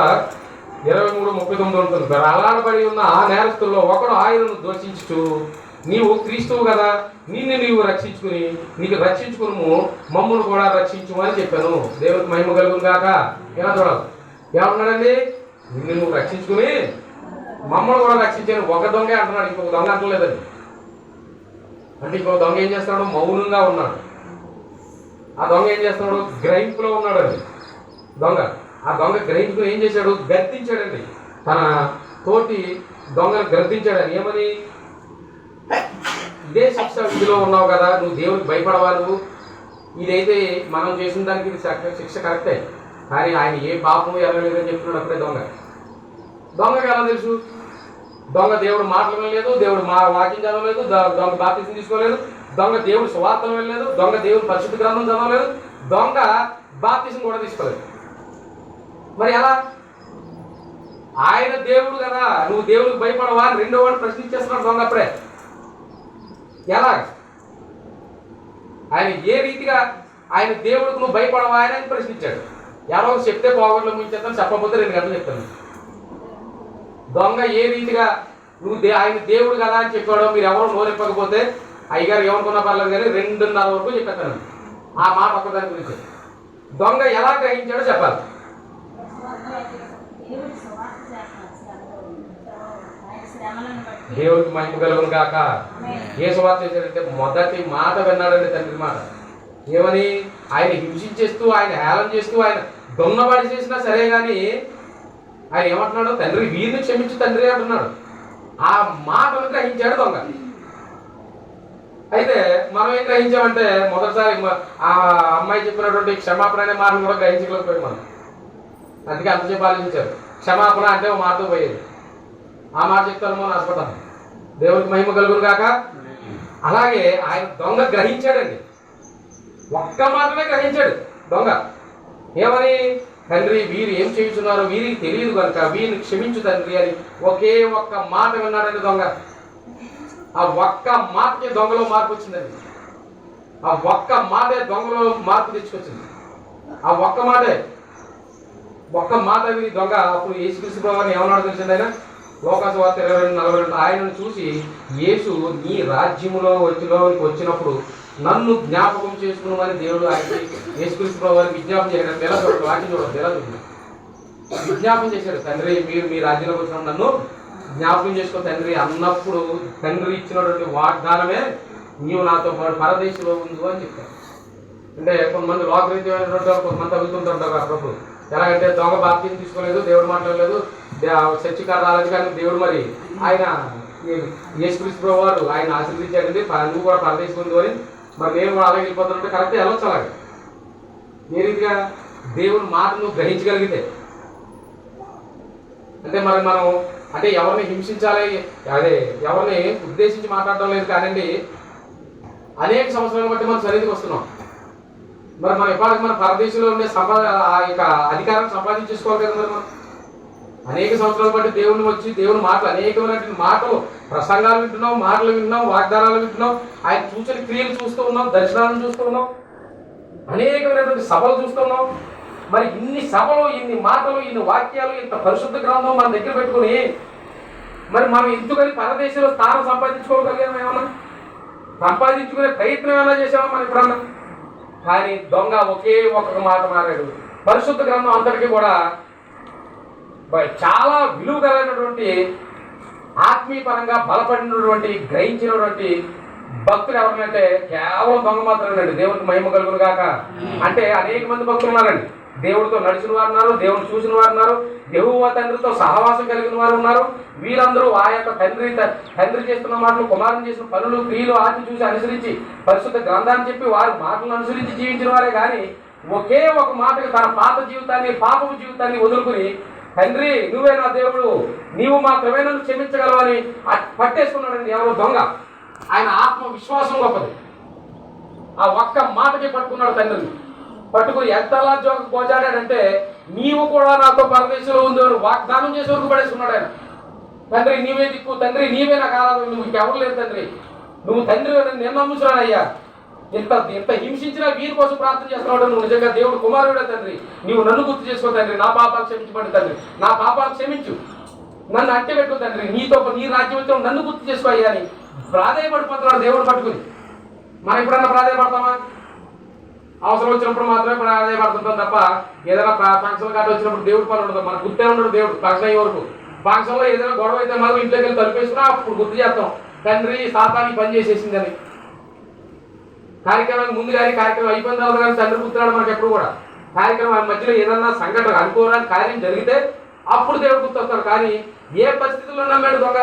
23:39 ఉంటుంది. అలాడబడి ఉన్న ఆ నేరస్తుల్లో ఒకడు ఆయనను దూషించుచు, నీవు క్రీస్తువు కదా, నిన్ను నీవు రక్షించుకుని నీకు రక్షించుకును, మమ్మల్ని కూడా రక్షించు అని చెప్పాను. దేవునికి మహిమ కలుగును గాక. ఎలా చూడాలి? ఏమన్నాడండి? నిన్ను నువ్వు రక్షించుకుని మమ్మల్ని కూడా రక్షించాను. ఒక దొంగే అంటున్నాడు, ఇంకొక దొంగ అంటలేదండి. అంటే ఇంకొక దొంగ ఏం చేస్తున్నాడు? మౌనంగా ఉన్నాడు. ఆ దొంగ ఏం చేస్తున్నాడు? గ్రహింపులో ఉన్నాడండి దొంగ. ఆ దొంగ గ్రహించుకుని ఏం చేశాడు? గర్తించాడండి. తన తోటి దొంగను గర్తించాడని. ఏమని? ఇదే శిక్ష విధిలో ఉన్నావు కదా, నువ్వు దేవుడికి భయపడవా? నువ్వు ఇదైతే మనం చేసిన దానికి ఇది శిక్ష కరెక్టే, కానీ ఆయన ఏ పాపము ఎరగలేదని చెప్తున్నాడు. అప్పుడే దొంగకి ఎలా తెలుసు? దొంగ దేవుడు మాటలు వినలేదు, దేవుడు వాక్యం చదవలేదు, దొంగ బాప్తిసం తీసుకోలేదు, దొంగ దేవుడు సువార్తలు వెళ్ళలేదు, దొంగ దేవుడు పరిశుద్ధ గ్రంథం చదవలేదు, దొంగ బాప్తిసం కూడా తీసుకోలేదు. మరి ఎలా? ఆయన దేవుడు కదా, నువ్వు దేవుడికి భయపడవా అని 2వ వాడు ప్రశ్నించేస్తున్నాడు దొంగ. అప్పుడే ఎలా? ఆయన ఏ రీతిగా ఆయన దేవుడికి నువ్వు భయపడవా అని ప్రశ్నించాడు. ఎవరో చెప్తే పోగొట్లు ముంచేస్తాను, చెప్పకపోతే 2 గంటలు చెప్తాను. దొంగ ఏ రీతిగా నువ్వు ఆయన దేవుడు కదా అని చెప్పాడో మీరు ఎవరో నోరెప్పకపోతే అయ్యగారు ఏమనుకున్నా పర్లేదు కానీ 2:30 వరకు చెప్పేస్తాను ఆ మాట ఒక్కదాని గురించి. దొంగ ఎలా గ్రహించాడో చెప్పాలి. దేవుడికి మహిమ కలుగును గాక. ఏ సువార్త చేశాడంటే మొదటి మాట విన్నాడండి తండ్రి మాట. ఏమని? ఆయన హింసించేస్తూ, ఆయన హేళన చేస్తూ, ఆయన దొన్నబడి చేసినా సరే కానీ ఆయన ఏమంటున్నాడు? తండ్రి వీరిని క్షమించు తండ్రి అంటున్నాడు. ఆ మాటను గ్రహించాడు దొంగ. అయితే మనం ఏం గ్రహించామంటే మొదటిసారి ఆ అమ్మాయి చెప్పినటువంటి క్షమాపణ అనే మాటను కూడా గ్రహించలేకపోయాం మనం. అందుకే అంతసేపు ఆలోచించారు. క్షమాపణ అంటే ఒక మాటతో పోయేది. ఆ మాట చెప్తాను మనం ఆశపడ్డాను. దేవుడికి మహిమ కలుగును గాక. అలాగే ఆయన దొంగ గ్రహించాడండి. ఒక్క మాటనే గ్రహించాడు దొంగ. ఏమని? తండ్రి వీరు ఏం చేయుచున్నారో వీరికి తెలియదు కనుక వీరిని క్షమించు తండ్రి అని ఒకే ఒక్క మాట విన్నాడండి దొంగ. ఆ ఒక్క మాటకి దొంగలో మార్పు వచ్చిందండి. ఆ ఒక్క మాటే దొంగలో మార్పు తెచ్చుకొచ్చింది. ఆ ఒక్క మాట విని దొంగ అప్పుడు యేసుక్రీస్తు ప్రభువుని ఏమన్నాడు తెలిసింది ఆయన? లోకాసు వార్త 22:42 ఆయనను చూసి, యేసు నీ రాజ్యములో వచ్చినప్పుడు నన్ను జ్ఞాపకం చేసుకున్నామని దేవుడు ఆయనకి యేసుక్రీస్తు ప్రభువుని విజ్ఞాపం చేశాడు. ఎలా చూడండి, వాక్యం చూడండి ఎలా చూడండి. విజ్ఞాపం చేశాడు, తండ్రి మీరు మీ రాజ్యంలోకి వచ్చిన నన్ను జ్ఞాపకం చేసుకో తండ్రి అన్నప్పుడు తండ్రి ఇచ్చినటువంటి వాగ్దానమే నీవు నాతో పాటు పరదేశంలో ఉండు అని చెప్పారు. అంటే కొంతమంది లోకరీత్యమైనటువంటి కొంతమంది తగ్గుతుంటారు ఆ ప్రభు. ఎలాగంటే దొంగ బాప్తిని తీసుకోలేదు, దేవుడు మాట్లాడలేదు, చర్చికారు రాలేదు, కానీ దేవుడు మరి ఆయన యేసుక్రీస్తు ప్రభువు వారు ఆయన ఆశీర్వదించాడండి, నువ్వు కూడా పరదేశం ఉంది అని. మరి నేను కూడా అలాగే వెళ్ళిపోతానంటే కరెక్ట్ వెళ్ళొచ్చు. అలాగే ఏ రీతిగా దేవుని మాట నువ్వు గ్రహించగలిగితే, అంటే మరి మనం అంటే ఎవరిని హింసించాలి, అదే ఎవరిని ఉద్దేశించి మాట్లాడడం లేదు కానండి, అనేక సంవత్సరాలు బట్టి మనం సన్నిధికి వస్తున్నాం. మరి మనం ఎప్పటికి మన పరదేశంలో ఉండే ఆ యొక్క అధికారాన్ని సంపాదించేసుకోవాలి కదా. మరి మనం అనేక సంవత్సరాలు బట్టి దేవుని వచ్చి దేవుని మాటలు అనేకమైనటువంటి మాటలు ప్రసంగాలు వింటున్నాం, మాటలు వింటున్నాం, వాగ్దానాలు వింటున్నాం, ఆయన చూసిన క్రియలు చూస్తూ ఉన్నాం, దర్శనాలను చూస్తూ ఉన్నాం, అనేకమైనటువంటి సభలు చూస్తున్నాం. మరి ఇన్ని సభలు, ఇన్ని మాటలు, ఇన్ని వాక్యాలు, ఇంత పరిశుద్ధ గ్రంథం మన దగ్గర పెట్టుకుని మరి మనం ఎందుకని పరదేశంలో స్థానం సంపాదించుకోగలిగాము? ఏమన్నా సంపాదించుకునే ప్రయత్నం ఏమైనా చేసామా మనం ఎప్పుడన్నా? కానీ దొంగ ఒకే ఒక్క మాట మారాడు. పరిశుద్ధ గ్రంథం అంతటికీ కూడా చాలా విలువ కలిగినటువంటి ఆత్మీయ పరంగా బలపడినటువంటి గ్రహించినటువంటి భక్తులు ఎవరినంటే కేవలం దొంగ మాత్రమేనండి. దేవుడికి మహిమ కలుగును గాక. అంటే అనేక మంది భక్తులు ఉన్నారండి. దేవుడితో నడిచిన వారు ఉన్నారు, దేవుడిని చూసిన వారు ఉన్నారు, యెహోవా తండ్రితో సహవాసం కలిగిన వారు ఉన్నారు. వీరందరూ ఆ యొక్క తండ్రి చేస్తున్న మాటలు, కుమారుని చేసిన పనులు, క్రియలు ఆజ్ఞ చూసి అనుసరించి పరిశుద్ధ గ్రంథాన్ని చెప్పి వారి మాటలను అనుసరించి జీవించిన వారే. కానీ ఒకే ఒక మాటకి తన పాత జీవితాన్ని, పాపపు జీవితాన్ని వదులుకుని తండ్రి నువ్వే నా దేవుడు, నీవు మాత్రమే నన్ను క్షమించగలవని పట్టేసుకున్నాడండి ఎవరో దొంగ. ఆయన ఆత్మ విశ్వాసం గొప్పది. ఆ ఒక్క మాటకి పట్టుకున్నాడు తండ్రిని. పట్టుకుని ఎంతలా గోజాడాడంటే నీవు కూడా నాతో పరదేశంలో ఉంది అని వాగ్దానం చేసే వరకు పడేసుకున్నాడు ఆయన. తండ్రి నీవే దిక్కు, తండ్రి నీవే నాకు ఆరాధన, నువ్వు ఇంకెవరు లేదు తండ్రి, నువ్వు తండ్రి నేను నమ్ముతున్నానయ్యా. ఎంత హింసించినా వీరి కోసం ప్రార్థన చేస్తున్నాడు. నువ్వు నిజంగా దేవుడు కుమారుడే తండ్రి, నీవు నన్ను గుర్తు చేసుకో తండ్రి, నా పాపాలు క్షమించబడి తండ్రి, నా పాపాలు క్షమించు, నన్ను అట్టే పెట్టు తండ్రి, నీ రాజ్యంతో నన్ను గుర్తు చేసుకో అయ్యా అని ప్రాధేయపడిపోతున్నాడు దేవుడు పట్టుకుని. మనం ఎప్పుడన్నా ప్రాధేయపడతామా? అవసరం వచ్చినప్పుడు మాత్రమే ప్రాధేయపడుతుంటాం తప్ప ఏదైనా ఫంక్షన్ కాటి వచ్చినప్పుడు దేవుడు పని ఉండదు. మనకు గుర్తే ఉండడు దేవుడు ఫంక్షన్ అయ్యే వరకు. ఫంక్షన్లో ఏదైనా గొడవ అయితే మాత్రం ఇంట్లోకి వెళ్ళి తలుపేసుకున్నా అప్పుడు గుర్తు చేస్తాం, తండ్రి సాతానికి పని చేసేసిందని. కార్యక్రమానికి ముందు కానీ కార్యక్రమం అయిపోయిన తర్వాత కానీ తండ్రి గుర్తున్నాడు మనకు ఎప్పుడు కూడా. కార్యక్రమం మధ్యలో ఏదన్నా సంఘటన అనుకోవడానికి కార్యం జరిగితే అప్పుడు దేవుడు గుర్తొస్తాడు. కానీ ఏ పరిస్థితుల్లో నమ్మాడు దొంగ?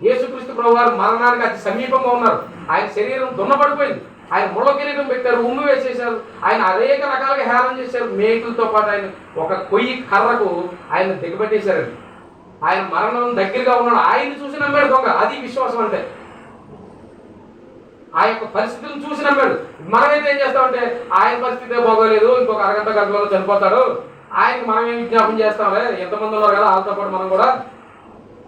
యేసుక్రీస్తు ప్రభువారు మరణానికి అతి సమీపంగా ఉన్నారు. ఆయన శరీరం దున్నపడిపోయింది, ఆయన ముళ్ళ కిరీటం పెట్టారు, ఉమ్ము వేసేశారు, ఆయన అనేక రకాలుగా హేళన చేశారు. మేకులతో పాటు ఆయన ఒక కొయ్యి కర్రకు ఆయన దిగబెట్టేశారండి. ఆయన మరణం దగ్గరగా ఉన్నాడు, ఆయన్ని చూసి నమ్మాడు దొంగ. అది విశ్వాసం అంటే. ఆ యొక్క పరిస్థితులను చూసి నమ్మాడు. మనమైతే ఏం చేస్తామంటే ఆయన పరిస్థితే బాగోలేదు, ఇంకొక అరగంట గంటలో చనిపోతాడు, ఆయనకి మనం ఏం విజ్ఞాపం చేస్తాంలే, ఎంతమంది ఉన్నారు కదా వాళ్ళతో పాటు మనం కూడా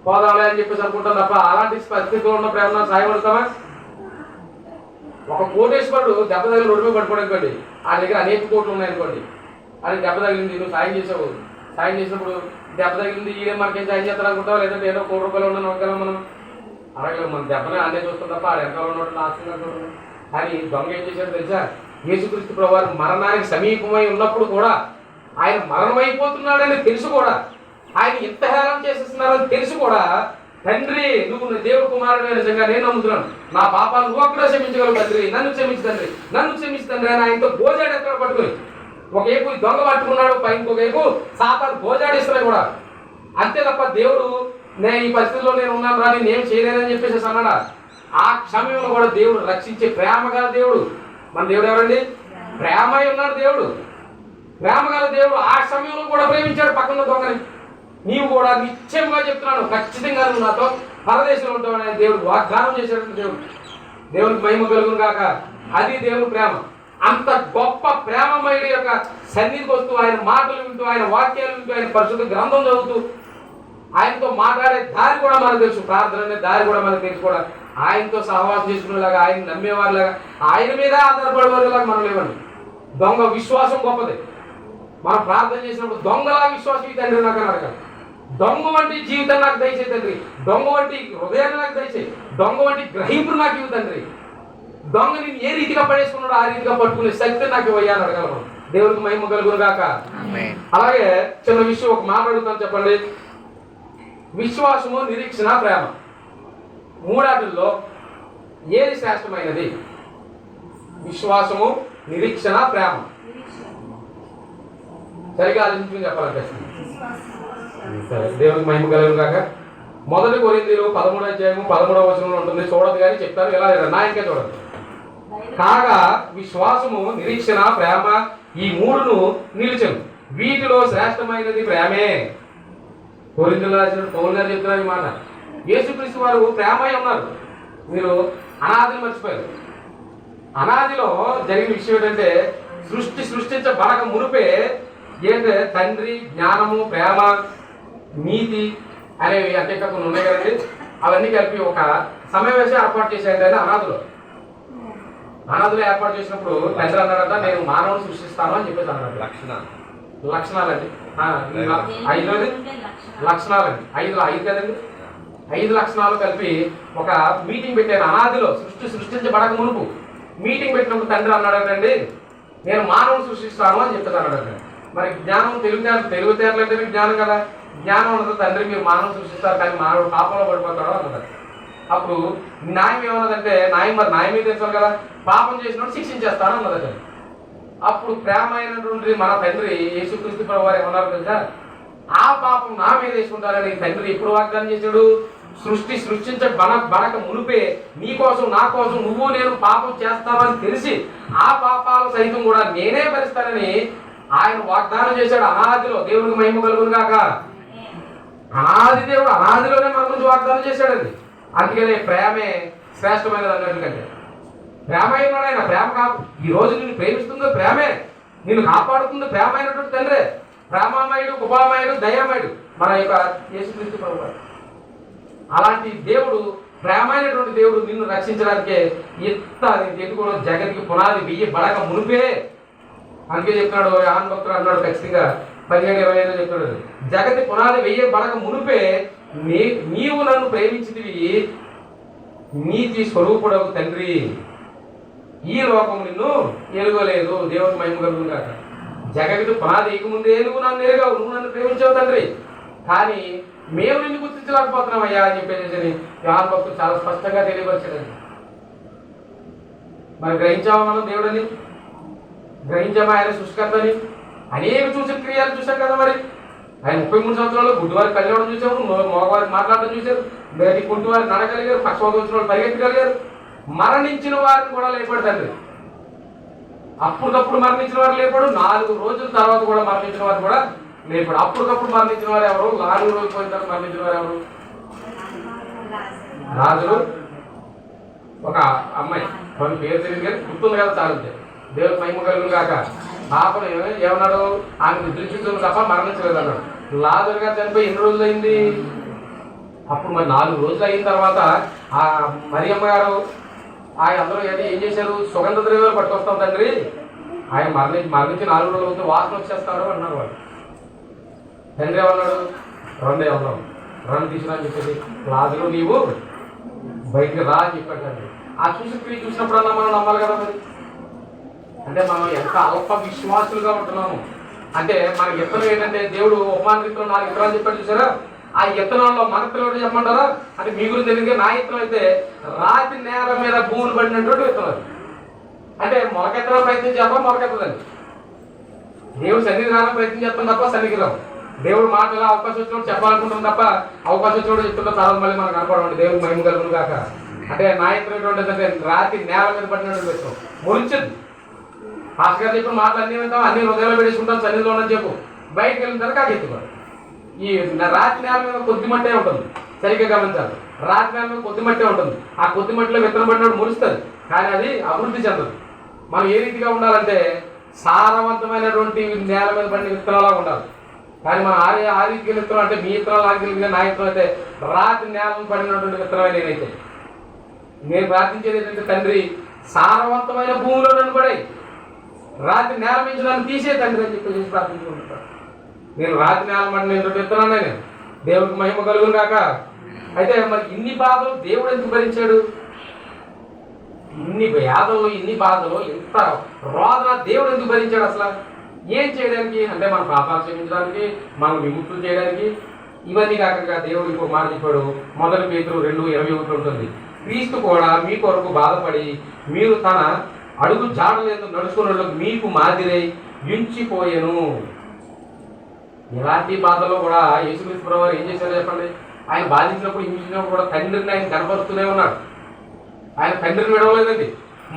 పోదాంలే అని చెప్పేసి అనుకుంటాం తప్ప అలాంటి పరిస్థితిలో ఉన్న ప్రేమ సాయపడతామా? ఒక కోటేశ్వరుడు దెబ్బ తగిలి రోడ్డు మీద పడిపోవడం అనుకోండి, ఆ దగ్గర అనేక కోట్లు ఉన్నాయనుకోండి, అది దెబ్బ తగిలింది, నువ్వు సాయం చేసావు, సాయం చేసినప్పుడు దెబ్బ తగిలింది ఈయన మనకేం సాయం చేస్తారు అనుకుంటావు, లేదంటే ఏదో ₹1 ఉన్నా నమ్మగలం మనం అలాగే మన దెబ్బనే అన్నీ చూస్తాం తప్ప ఆ వెనకాల ఉన్నట్టు ఆస్తిగా చూడండి. కానీ దొంగ ఏం చేశాడు తెలుసా? యేసుక్రీస్తు ప్రభువారు మరణానికి సమీపమై ఉన్నప్పుడు కూడా, ఆయన మరణమైపోతున్నాడని తెలుసు కూడా, ఆయన ఇంత హేళన చేసేస్తున్నారని తెలుసు కూడా, తండ్రి నువ్వు దేవుడు కుమారుడు నిజంగా నేను నమ్ముతున్నాను, నా పాపాలు నువ్వు అక్కడ క్షమించగలవు తండ్రి, నన్ను క్షమించు తండ్రి, నన్ను క్షమించు తండ్రి అని ఆయనతో గోజాడు ఎక్కడ పట్టుకుని. ఒక ఏపు దొంగ పట్టుకున్నాడు, పై ఇంకొక ఏపు సాతాను గోజాడిస్తున్నాయి కూడా. అంతే తప్ప దేవుడు నేను ఈ పరిస్థితిలో నేను ఉన్నాను రా నేనేం చేయలేదని చెప్పేసి అన్నాడా? ఆ సమయంలో కూడా దేవుడు రక్షించే ప్రేమ గల దేవుడు. మన దేవుడు ఎవరండి? ప్రేమై ఉన్నాడు దేవుడు. ప్రేమ గల దేవుడు ఆ సమయంలో కూడా ప్రేమించాడు పక్కన దొంగని. నీవు కూడా నిశ్చయంగా చెప్తున్నాను, ఖచ్చితంగా నువ్వు నాతో పరదేశంలో ఉంటావని దేవుడు వాగ్దానం చేశాడు. దేవునికి మహిమ కలుగును గాక. అది దేవుని ప్రేమ. అంత గొప్ప ప్రేమమయుడి యొక్క సన్నిధికి వస్తూ, ఆయన మాటలు వింటూ, ఆయన వాక్యాలు వింటూ, ఆయన పరిశుద్ధ గ్రంథం చదువుతూ, ఆయనతో మాట్లాడే దారి కూడా మనకు తెలుసు, ప్రార్థన అనే దారి కూడా మనకు తెలుసు. కూడా ఆయనతో సహవాసం చేసుకునేలాగా, ఆయన నమ్మేవారిలాగా, ఆయన మీద ఆధారపడేవారిలాగా మనం లేవండి. దొంగ విశ్వాసం గొప్పది. మనం ప్రార్థన చేసినప్పుడు దొంగలా విశ్వాసం ఈ తండ్రి నాకు అడగాలి. దొంగ వంటి జీవితం నాకు దయచేయి తండ్రి, దొంగ వంటి హృదయాన్ని నాకు దయచేయి, దొంగ వంటి గ్రహింపులు నాకు ఇవ్వు తండ్రి. దొంగ నేను ఏ రీతిగా పడేసుకున్నాడో ఆ రీతిగా పట్టుకునే శక్తి నాకు ఇవ్వయ్యాని అడగలను. దేవుడికి మహిమ కలుగును గాక. అలాగే చిన్న విషయం ఒక మాట అడుగుతాను, చెప్పండి. విశ్వాసము, నిరీక్షణ, ప్రేమ, మూడాటిల్లో ఏది శ్రేష్టమైనది? విశ్వాసము, నిరీక్షణ, ప్రేమ. సరిగా ఆలోచించుకుని చెప్పాలంటే సరే. దేవునికి మహిమ కలుగును గాక. 1 కొరింథీయులు 13వ అధ్యాయము 13వ వచనంలో ఉంటుంది. చూడదు కానీ చెప్తారు, ఎలా నా ఇంకా చూడండి. కాగా విశ్వాసము, నిరీక్షణ, ప్రేమ ఈ మూడును నిలిచెను. వీటిలో శ్రేష్టమైనది ప్రేమే. కొరింథీయులు రాసిన పౌలు గారు చెప్తున్నారు ఈ మాట. యేసుక్రీస్తు వారు ప్రేమై ఉన్నారు. మీరు అనాదిని మర్చిపోయారు. అనాదిలో జరిగిన విషయం ఏంటంటే, సృష్టించబడక మునిపే ఏంటంటే తండ్రి, జ్ఞానము, ప్రేమ, నీతి అనేవి అంటే కొన్ని ఉన్నాయి కదండి. అవన్నీ కలిపి ఒక సమావేశం ఏర్పాటు చేశాడు అనాథులో. అనాథులు ఏర్పాటు చేసినప్పుడు తండ్రి అన్నాడంట, నేను మానవుని సృష్టిస్తాను అని చెప్పేసి అన్నాడు. లక్షణాలండి 5 లక్షణాలండి 5 కదండి. 5 లక్షణాలు కలిపి ఒక మీటింగ్ పెట్టాను అనాదిలో. సృష్టించబడక మునుపు మీటింగ్ పెట్టినప్పుడు తండ్రి అన్నాడండి, నేను మానవుని సృష్టిస్తాను అని చెప్పేసి అన్నాడండి. మరి జ్ఞానం తెలివితేటలు అంటే మీకు జ్ఞానం కదా. జ్ఞానం ఉన్నది తండ్రి మీరు మానవుని సృష్టిస్తారు కానీ మానవుడు పాపంలో పడిపోతాడు అన్నది. అప్పుడు న్యాయం ఏమన్నదంటే, న్యాయం మీద తెలుసు కదా, పాపం చేసినప్పుడు శిక్షించేస్తాను అన్నదండి. అప్పుడు ప్రేమ అయినటువంటి మన తండ్రి యేసుక్రీస్తు ప్రభువు వారు ఏమన్నారు తెలుసా? ఆ పాపం నా మీద వేసుకుంటారని తండ్రి ఎప్పుడు వాగ్దానం చేశాడు? సృష్టించబడక మునిపే నీ కోసం నా కోసం నువ్వు నేను పాపం చేస్తామని తెలిసి ఆ పాపాలు సైతం కూడా నేనే భరిస్తానని ఆయన వాగ్దానం చేశాడు అనాదిలో. దేవునికి మహిమ కలుగును గాక. అనాది దేవుడు అనాదిలోనే మన గురించి వాగ్దానం చేశాడండి. అందుకనే ప్రేమే శ్రేష్టమైనది అన్నట్టుకంటే ప్రేమ అయినాడు ఆయన. ప్రేమ కాదు, ఈ రోజు నిన్ను ప్రేమిస్తుందో ప్రేమే, నిన్ను కాపాడుతుందో ప్రేమ అయినటువంటి తండ్రే. ప్రేమమయుడు, కృపామయుడు, దయామయుడు మన యొక్క యేసుక్రీస్తు ప్రభువు. అలాంటి దేవుడు, ప్రేమైనటువంటి దేవుడు నిన్ను రక్షించడానికే ఎత్తుకోవడం జగతికి పునాది వేయబడక మునిపే. అందుకే చెప్తున్నాడు యోహాను భక్తుడు అన్నాడు, ఖచ్చితంగా 17:25 చెప్తున్నాడు, జగతి పునాది వేయబడక మునిపే నీవు నన్ను ప్రేమించితివి, నీతి స్వరూపుడవు తండ్రి, ఈ లోకం నిన్ను ఎరుగలేదు. దేవుని మహిమ కలుగును గాక. జగతికి పునాది వేయకముందే నువ్వు నన్ను ఎరుగావు, నువ్వు నన్ను ప్రేమించావు తండ్రి, కానీ మేము నిన్ను గుర్తించలేకపోతున్నాం అయ్యా అని చెప్పేసి యోహాను భక్తుడు చాలా స్పష్టంగా తెలియపరిచాడండి. మరి గ్రహించామా మనం దేవుడని? గ్రహించామా ఆయన సృష్టికర్తని? అనేక చూసిన క్రియలు చూసాం కదా. మరి ఆయన 33 సంవత్సరాలు గుడ్డివారి కళ్యాణం చూసాము, మగవారికి మాట్లాడడం చూశారు, కుంటివారి నడగలిగారు, పక్షవాత వచ్చిన వాళ్ళు పరిగెత్తగలిగారు, మరణించిన వారిని కూడా లేపాడు తండ్రి. అప్పటికప్పుడు మరణించిన వారు లేపాడు, 4 రోజుల తర్వాత కూడా మరణించిన వారు కూడా లేపాడు. అప్పటికప్పుడు మరణించిన వారు ఎవరు? 4 రోజులు పోయిన తర్వాత మరణించిన వారు ఎవరు? రాజులు ఒక అమ్మాయి, కొన్ని పేరు తెలియదు కానీ గుర్తుంది కదా చాలు. దేవుడు మహిమ కలుగును గాక. పాపను ఏమన్నాడు? ఆమె నిద్రించుకుని తప్ప మరణించలేదు అన్నాడు. లాజరు గారు చనిపోయి ఎన్ని రోజులు అయింది? అప్పుడు మరి 4 రోజులు అయిన తర్వాత ఆ మరియమ్మ గారు ఆయన అందరూ ఏం చేశారు? సుగంధ ద్రవ్యాలు పట్టుకొస్తాం తండ్రి, ఆయన మరణించి 4 రోజులు అవుతుంది, వాసన వచ్చేస్తాడు అన్నారు వాళ్ళు. తండ్రి ఏమన్నాడు? రెండు తీసుకురా అని చెప్పేసి, లాజరు నీవు బయటికి రా అని చెప్పాడు తండ్రి. ఆ చూసినప్పుడన్నా మనం నమ్మాలి కదా. మరి అంటే మనం ఎంత అల్ప విశ్వాసులుగా ఉంటున్నాము అంటే, మనకి ఇత్తనం ఏంటంటే దేవుడు ఉపమాన రీతిలో 4 ఇత్తనాలు చెప్పాడు చూసారా? ఆ ఇత్తనాల్లో మన పిల్లలు చెప్పమంటారా? అంటే మీ గురించి తెలియదు. నా ఇత్తనం అయితే రాతి నేల మీద భూములు పడినటువంటి విత్తనాలు. అంటే మొలకెత్తడం ప్రయత్నం చేద్దాం, మొలకెత్తదండి. దేవుడు సన్నిధి రావడం ప్రయత్నం చేస్తాం తప్ప సన్నిధి రావు. దేవుడు మాటలు అవకాశం వచ్చినప్పుడు చెప్పాలనుకుంటాం తప్ప అవకాశం వచ్చినప్పుడు చెప్తున్న తర్వాత మళ్ళీ మనకు కనపడమండి. దేవుడు మహిమ కలుగును కాక. అంటే నాయకుడు ఏంటంటే రాత్రి నేల మీద పడినట్టు పెట్టాం మురించదు. పాస్టర్ గారు చెప్పిన మాటలు అన్నీ వింటాం, అన్ని హృదయంలో పెట్టేసుకుంటాం, సన్నిధిలో అని చెప్పు. బయటకు వెళ్ళిన తర్వాత కాకెత్తుకోవాలి. ఈ రాత్రి నేల మీద కొద్ది మట్టే ఉంటుంది, సరిగ్గా గమనించాలి. రాత్రి నేల మీద కొద్ది మట్టే ఉంటుంది. ఆ కొద్ది మట్టిలో విత్తనం పడినప్పుడు మురుస్తుంది, కానీ అది అభివృద్ధి చెందదు. మనం ఏ రీతిగా ఉండాలంటే సారవంతమైనటువంటి నేల మీద పడిన విత్తనాలా ఉండాలి. కానీ మనం ఆ రీతికి విత్తనం అంటే మీ విత్తనాలు ఆగిలిగా నా విత్తనం అయితే రాత్రి నేలను పడినటువంటి విత్తనమే నేనైతే. నేను ప్రార్థించేది ఏంటంటే, తండ్రి సారవంతమైన భూమిలో నన్ను పడే, రాత్రి నేల నుంచి నన్ను తీసే తండ్రి అని చెప్పి ప్రార్థించుకుంటాను. నేను రాత్రి నేల పడిన విత్తనాన్ని నేను దేవుడికి మహిమ కలుగును కాక. అయితే మరి ఇన్ని బాధలు దేవుడు ఎందుకు భరించాడు? ఇన్ని వ్యాధులు, ఇన్ని బాధలు, ఇంత రోదన దేవుడు ఎందుకు భరించాడు? అసలు ఏం చేయడానికి? అంటే మన పాపాలు క్షమించడానికి, మనం విముక్తులు చేయడానికి. ఇవన్నీ కాక దేవుడు ఇంకో మాట చెప్పాడు. 1 పేతురు 2:21 ఉంటుంది. క్రీస్తు కూడా మీ కొరకు బాధపడి మీరు తన అడుగు జాడలేదు నడుచుకున్న మీకు మాదిరై యుంచిపోయెను. ఎలాంటి బాధలో కూడా యేసుక్రీస్తు ప్రభువు ఏం చేశారో చెప్పండి. ఆయన బాధించినప్పుడు, హింసించినప్పుడు కూడా తండ్రిని ఆయన కనపరుస్తూనే ఉన్నాడు. ఆయన తండ్రిని విడవలేదండి.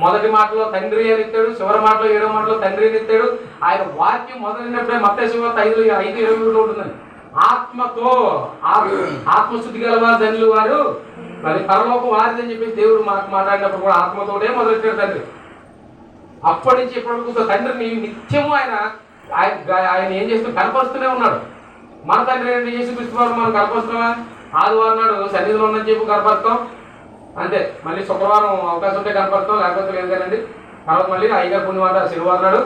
మొదటి మాటలో తండ్రి అని ఎత్తాడు, చివరి మాటలో 7వ మాటలో తండ్రి అని ఎత్తాడు. ఆయన వాక్యం మొదలైనప్పుడే మత్తయి 5:5 ఉంటుందండి. ఆత్మతో ఆత్మశుద్ధి గలవారు ధన్యులు వారు మరి పరలోకం వారిదని చెప్పేసి దేవుడు మాకు మాట్లాడినప్పుడు కూడా ఆత్మతోనే మొదలెట్టాడు తండ్రి. అప్పటి నుంచి ఇప్పటివరకు తండ్రిని నిత్యము ఆయన ఏం చేస్తూ కనపరుస్తూనే ఉన్నాడు. మన తండ్రి ఏంటి? యేసుక్రీస్తు వారు మనం కనపరుస్తున్నామా? ఆదివారం నాడు సన్నిధిలో ఉందని చెప్పి కనపరుస్తాం అంతే. మళ్ళీ శుక్రవారం అవకాశం ఉంటే కనపడతాం, లేకపోతే లేదు కదండి. తర్వాత మళ్ళీ అయ్యగారు పుణ్యమాట శనివారం నాడు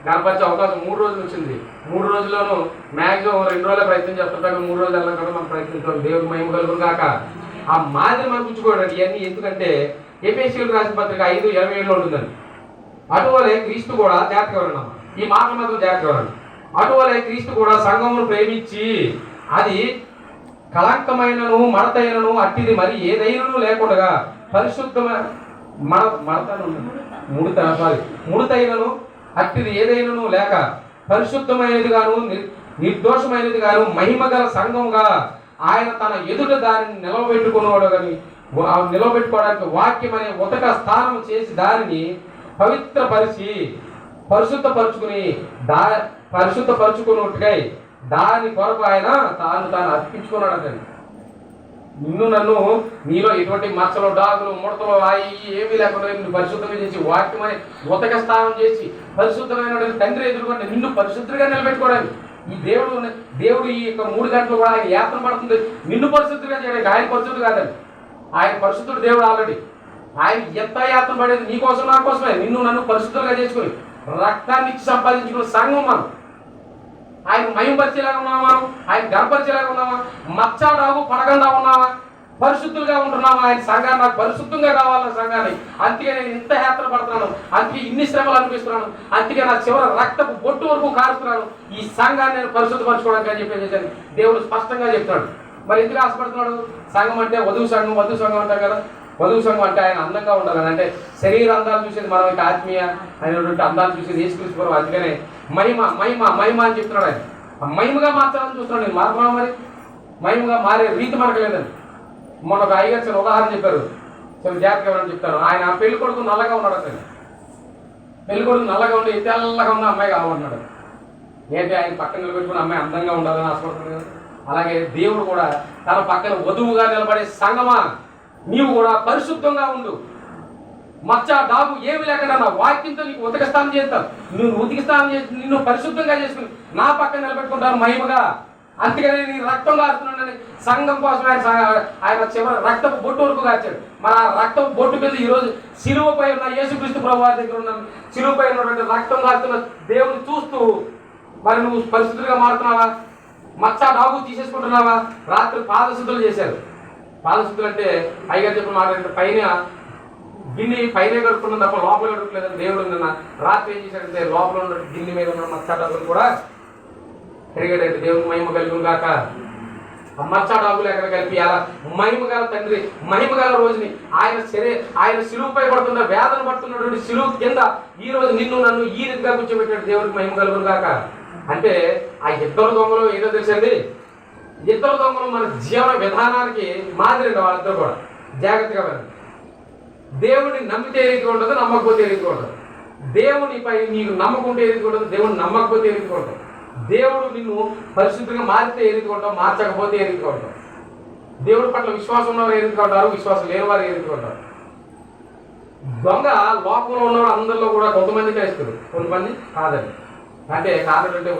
కనపరిచే అవకాశం 3 రోజులు వచ్చింది. 3 రోజుల్లోనూ మ్యాక్సిమం 2 రోజులే ప్రయత్నం చేస్తుంటాం. 3 రోజులు వెళ్ళడం కూడా మనం ప్రయత్నిస్తాం. దేవుడు మహిమ కలుగును కాక. ఆ మాదిరి మనం పుచ్చుకోవడానికి ఇవన్నీ ఎందుకంటే ఎఫెసీయులకు రాసిన పత్రిక 5:27 ఉంటుందండి. అటువలే క్రీస్తు కూడా జాగ్రత్తగా విన్నాం, ఈ మాటలు మాత్రం జాగ్రత్తగా విన్నాం. అటువలే క్రీస్తు కూడా సంఘమును ప్రేమించి అది కళంకమైనను మడతైనను అట్టిది మరి ఏదైనను లేకుండా పరిశుద్ధమైన ముడతైనను అట్టిది ఏదైనను లేక పరిశుద్ధమైనది గాను నిర్దోషమైనది గాను మహిమగల సంఘముగా ఆయన తన ఎదుట దానిని నిలవబెట్టుకోవడానికి వాక్యం అనే ఉతక స్థానం చేసి దానిని పవిత్రపరిచి పరిశుద్ధపరుచుకున్నట్టుగా దాని కొరకు ఆయన తాను అర్పించుకున్నాడు. అతను నిన్ను నన్ను నీలో ఎటువంటి మచ్చలు, డాగులు, ముడతలు ఏమీ లేకుండా నిన్ను పరిశుద్ధంగా చేసి వాక్యం అనే ఉతక స్థానం చేసి పరిశుద్ధమైన తండ్రి ఎదుర్కొంటే నిన్ను పరిశుద్ధంగా నిలబెట్టుకోవడానికి ఈ దేవుడు ఈ యొక్క 3 గంటలు కూడా ఆయన యాత్ర పడుతుంది నిన్ను పరిశుద్ధంగా చేయడానికి. ఆయన పరిశుద్ధుడు కాదండి, ఆయన పరిశుద్ధుడు దేవుడు. ఆల్రెడీ ఆయన ఎంత యాత్ర పడేది నీ కోసం నా కోసమే, నిన్ను నన్ను పరిశుద్ధంగా చేసుకుని రక్తాన్ని ఇచ్చి సంపాదించుకున్న సంఘం మనం. ఆయన మహిమపరిచేలాగా ఉన్నామా? మనం ఆయన గర్భపరిచేలాగా ఉన్నామా? మచ్చాడాగు పడకుండా ఉన్నామా? పరిశుద్ధులుగా ఉంటున్నామా? ఆయన సంఘాన్ని నాకు పరిశుద్ధంగా కావాలన్న సంఘాన్ని. అందుకే నేను ఇంత యాత్ర పడుతున్నాను, అందుకే ఇన్ని శ్రమలు అనిపిస్తున్నాను, అందుకే నా చివరి రక్తపు బొట్టు వరకు కారుస్తున్నాను ఈ సంఘాన్ని నేను పరిశుద్ధపరచుకోవడానికి అని చెప్పేసి దేవుడు స్పష్టంగా చెప్తాడు. మరి ఎందుకు ఆశపడుతున్నాడు? సంఘం అంటే వధువు సంఘం అంటారు కదా. వధువు సంఘం అంటే ఆయన అందంగా ఉండాలని, అంటే శరీర అందాలు చూసేది మనం, ఇక ఆత్మీయ అయినటువంటి అందాలు చూసేది యేసుక్రీస్తు ప్రభువు. అందుకనే మహిమ అని చెప్తున్నాడు. ఆయన మహిమగా మార్చాలని చూస్తున్నాడు. నేను మారుతున్నా, మరి మహిమగా మారే రీతి మనకు లేదండి. మొన్న ఒక అయ్యగారు ఉదాహరణ చెప్పారు, చాలా జాగ్రత్తగా అని చెప్తారు. ఆయన పెళ్లి కొడుకు నల్లగా ఉన్నాడు. అతను పెళ్లి కొడుకు నల్లగా ఉండి తెల్లగా ఉన్న అమ్మాయి కావాలన్నాడు. ఏంటి? ఆయన పక్కన నిలబెట్టుకున్న అమ్మాయి అందంగా ఉండాలని ఆశపడుతుంది కదా. అలాగే దేవుడు కూడా తన పక్కన వధువుగా నిలబడే సంగమా నీవు కూడా పరిశుద్ధంగా ఉండు, మచ్చ డాగు ఏమి లేకుండా నా వాక్యంతో నీకు ఉతక స్నానం చేస్తాను, నువ్వు ఉతికి స్నానం చేసి నిన్ను పరిశుద్ధంగా చేసుకుని నా పక్కన నిలబెట్టుకుంటాను మహిమగా. అందుకని నీ రక్తం కారుతున్నాడని సంఘం కోసం ఆయన చివరి రక్తపు బొట్టు వరకు కాచాడు. మరి ఆ రక్తపు బొట్టు మీద ఈరోజు శిలువపై ఉన్న యేసుక్రీస్తు ప్రభువు వారి దగ్గర ఉన్న శిలువపై ఉన్నటువంటి రక్తం కారుతున్న దేవుని చూస్తూ మరి నువ్వు పరిశుద్ధులుగా మారుతున్నావా? మచ్చ డాగు తీసేసుకుంటున్నావా? రాత్రి పాదశుద్ధులు చేశారు. పాదశుద్ధులు అంటే అయ్యగారు చెప్పిన మాట అంటే పైన గిన్నె పైన కడుక్కున్నాం తప్ప లోపల కడుక్కోలేదని దేవుడు నిన్న రాత్రి ఏం చేశాడంటే లోపల ఉన్న గిన్నె మీద ఉన్న మచ్చ డాగులు కూడా తిరిగాడంటే దేవుడికి మహిమ కలుగును గాక. ఆ మచ్చ డాగులు ఎక్కడ కలిపి అలా మహిమగల తండ్రి మహిమగల రోజుని ఆయన శిలువుపై పడుతున్న వేదన పడుతున్నటువంటి శిలువు కింద ఈ రోజు నిన్ను నన్ను ఈ రీతిగా కూర్చోబెట్టాడు. దేవుడికి మహిమ కలుగును గాక. అంటే ఆ ఇద్దరు దొంగలు ఏదో తెలుసండి, ఇద్దరు దొంగలు మన జీవన విధానానికి మాదిరి వాళ్ళిద్దరు కూడా. జాగ్రత్తగా వినండి. దేవుడిని నమ్మితే ఏ రీతిగా ఉండదు, నమ్మకపోతే ఏ రీతిగా ఉండదు. దేవునిపై నీకు నమ్మకం ఉంటే ఏ రీతిగా ఉండదు, దేవుడిని నమ్మకపోతే ఏ రీతిగా ఉంటావు. దేవుడు నిన్ను పరిశుద్ధంగా మారితే ఏ రీతిగా ఉంటావు, మార్చకపోతే ఏ రీతిగా ఉంటావు. దేవుడి పట్ల విశ్వాసం ఉన్నవారు ఏ రీతిగా ఉంటారు, విశ్వాసం లేని వారు ఏ రీతిగా ఉంటారు. దొంగ లోకంలో ఉన్నవాడు అందరిలో కూడా కొంతమంది క్రైస్తవులు, కొంతమంది కాదండి. అంటే కారణం అంటే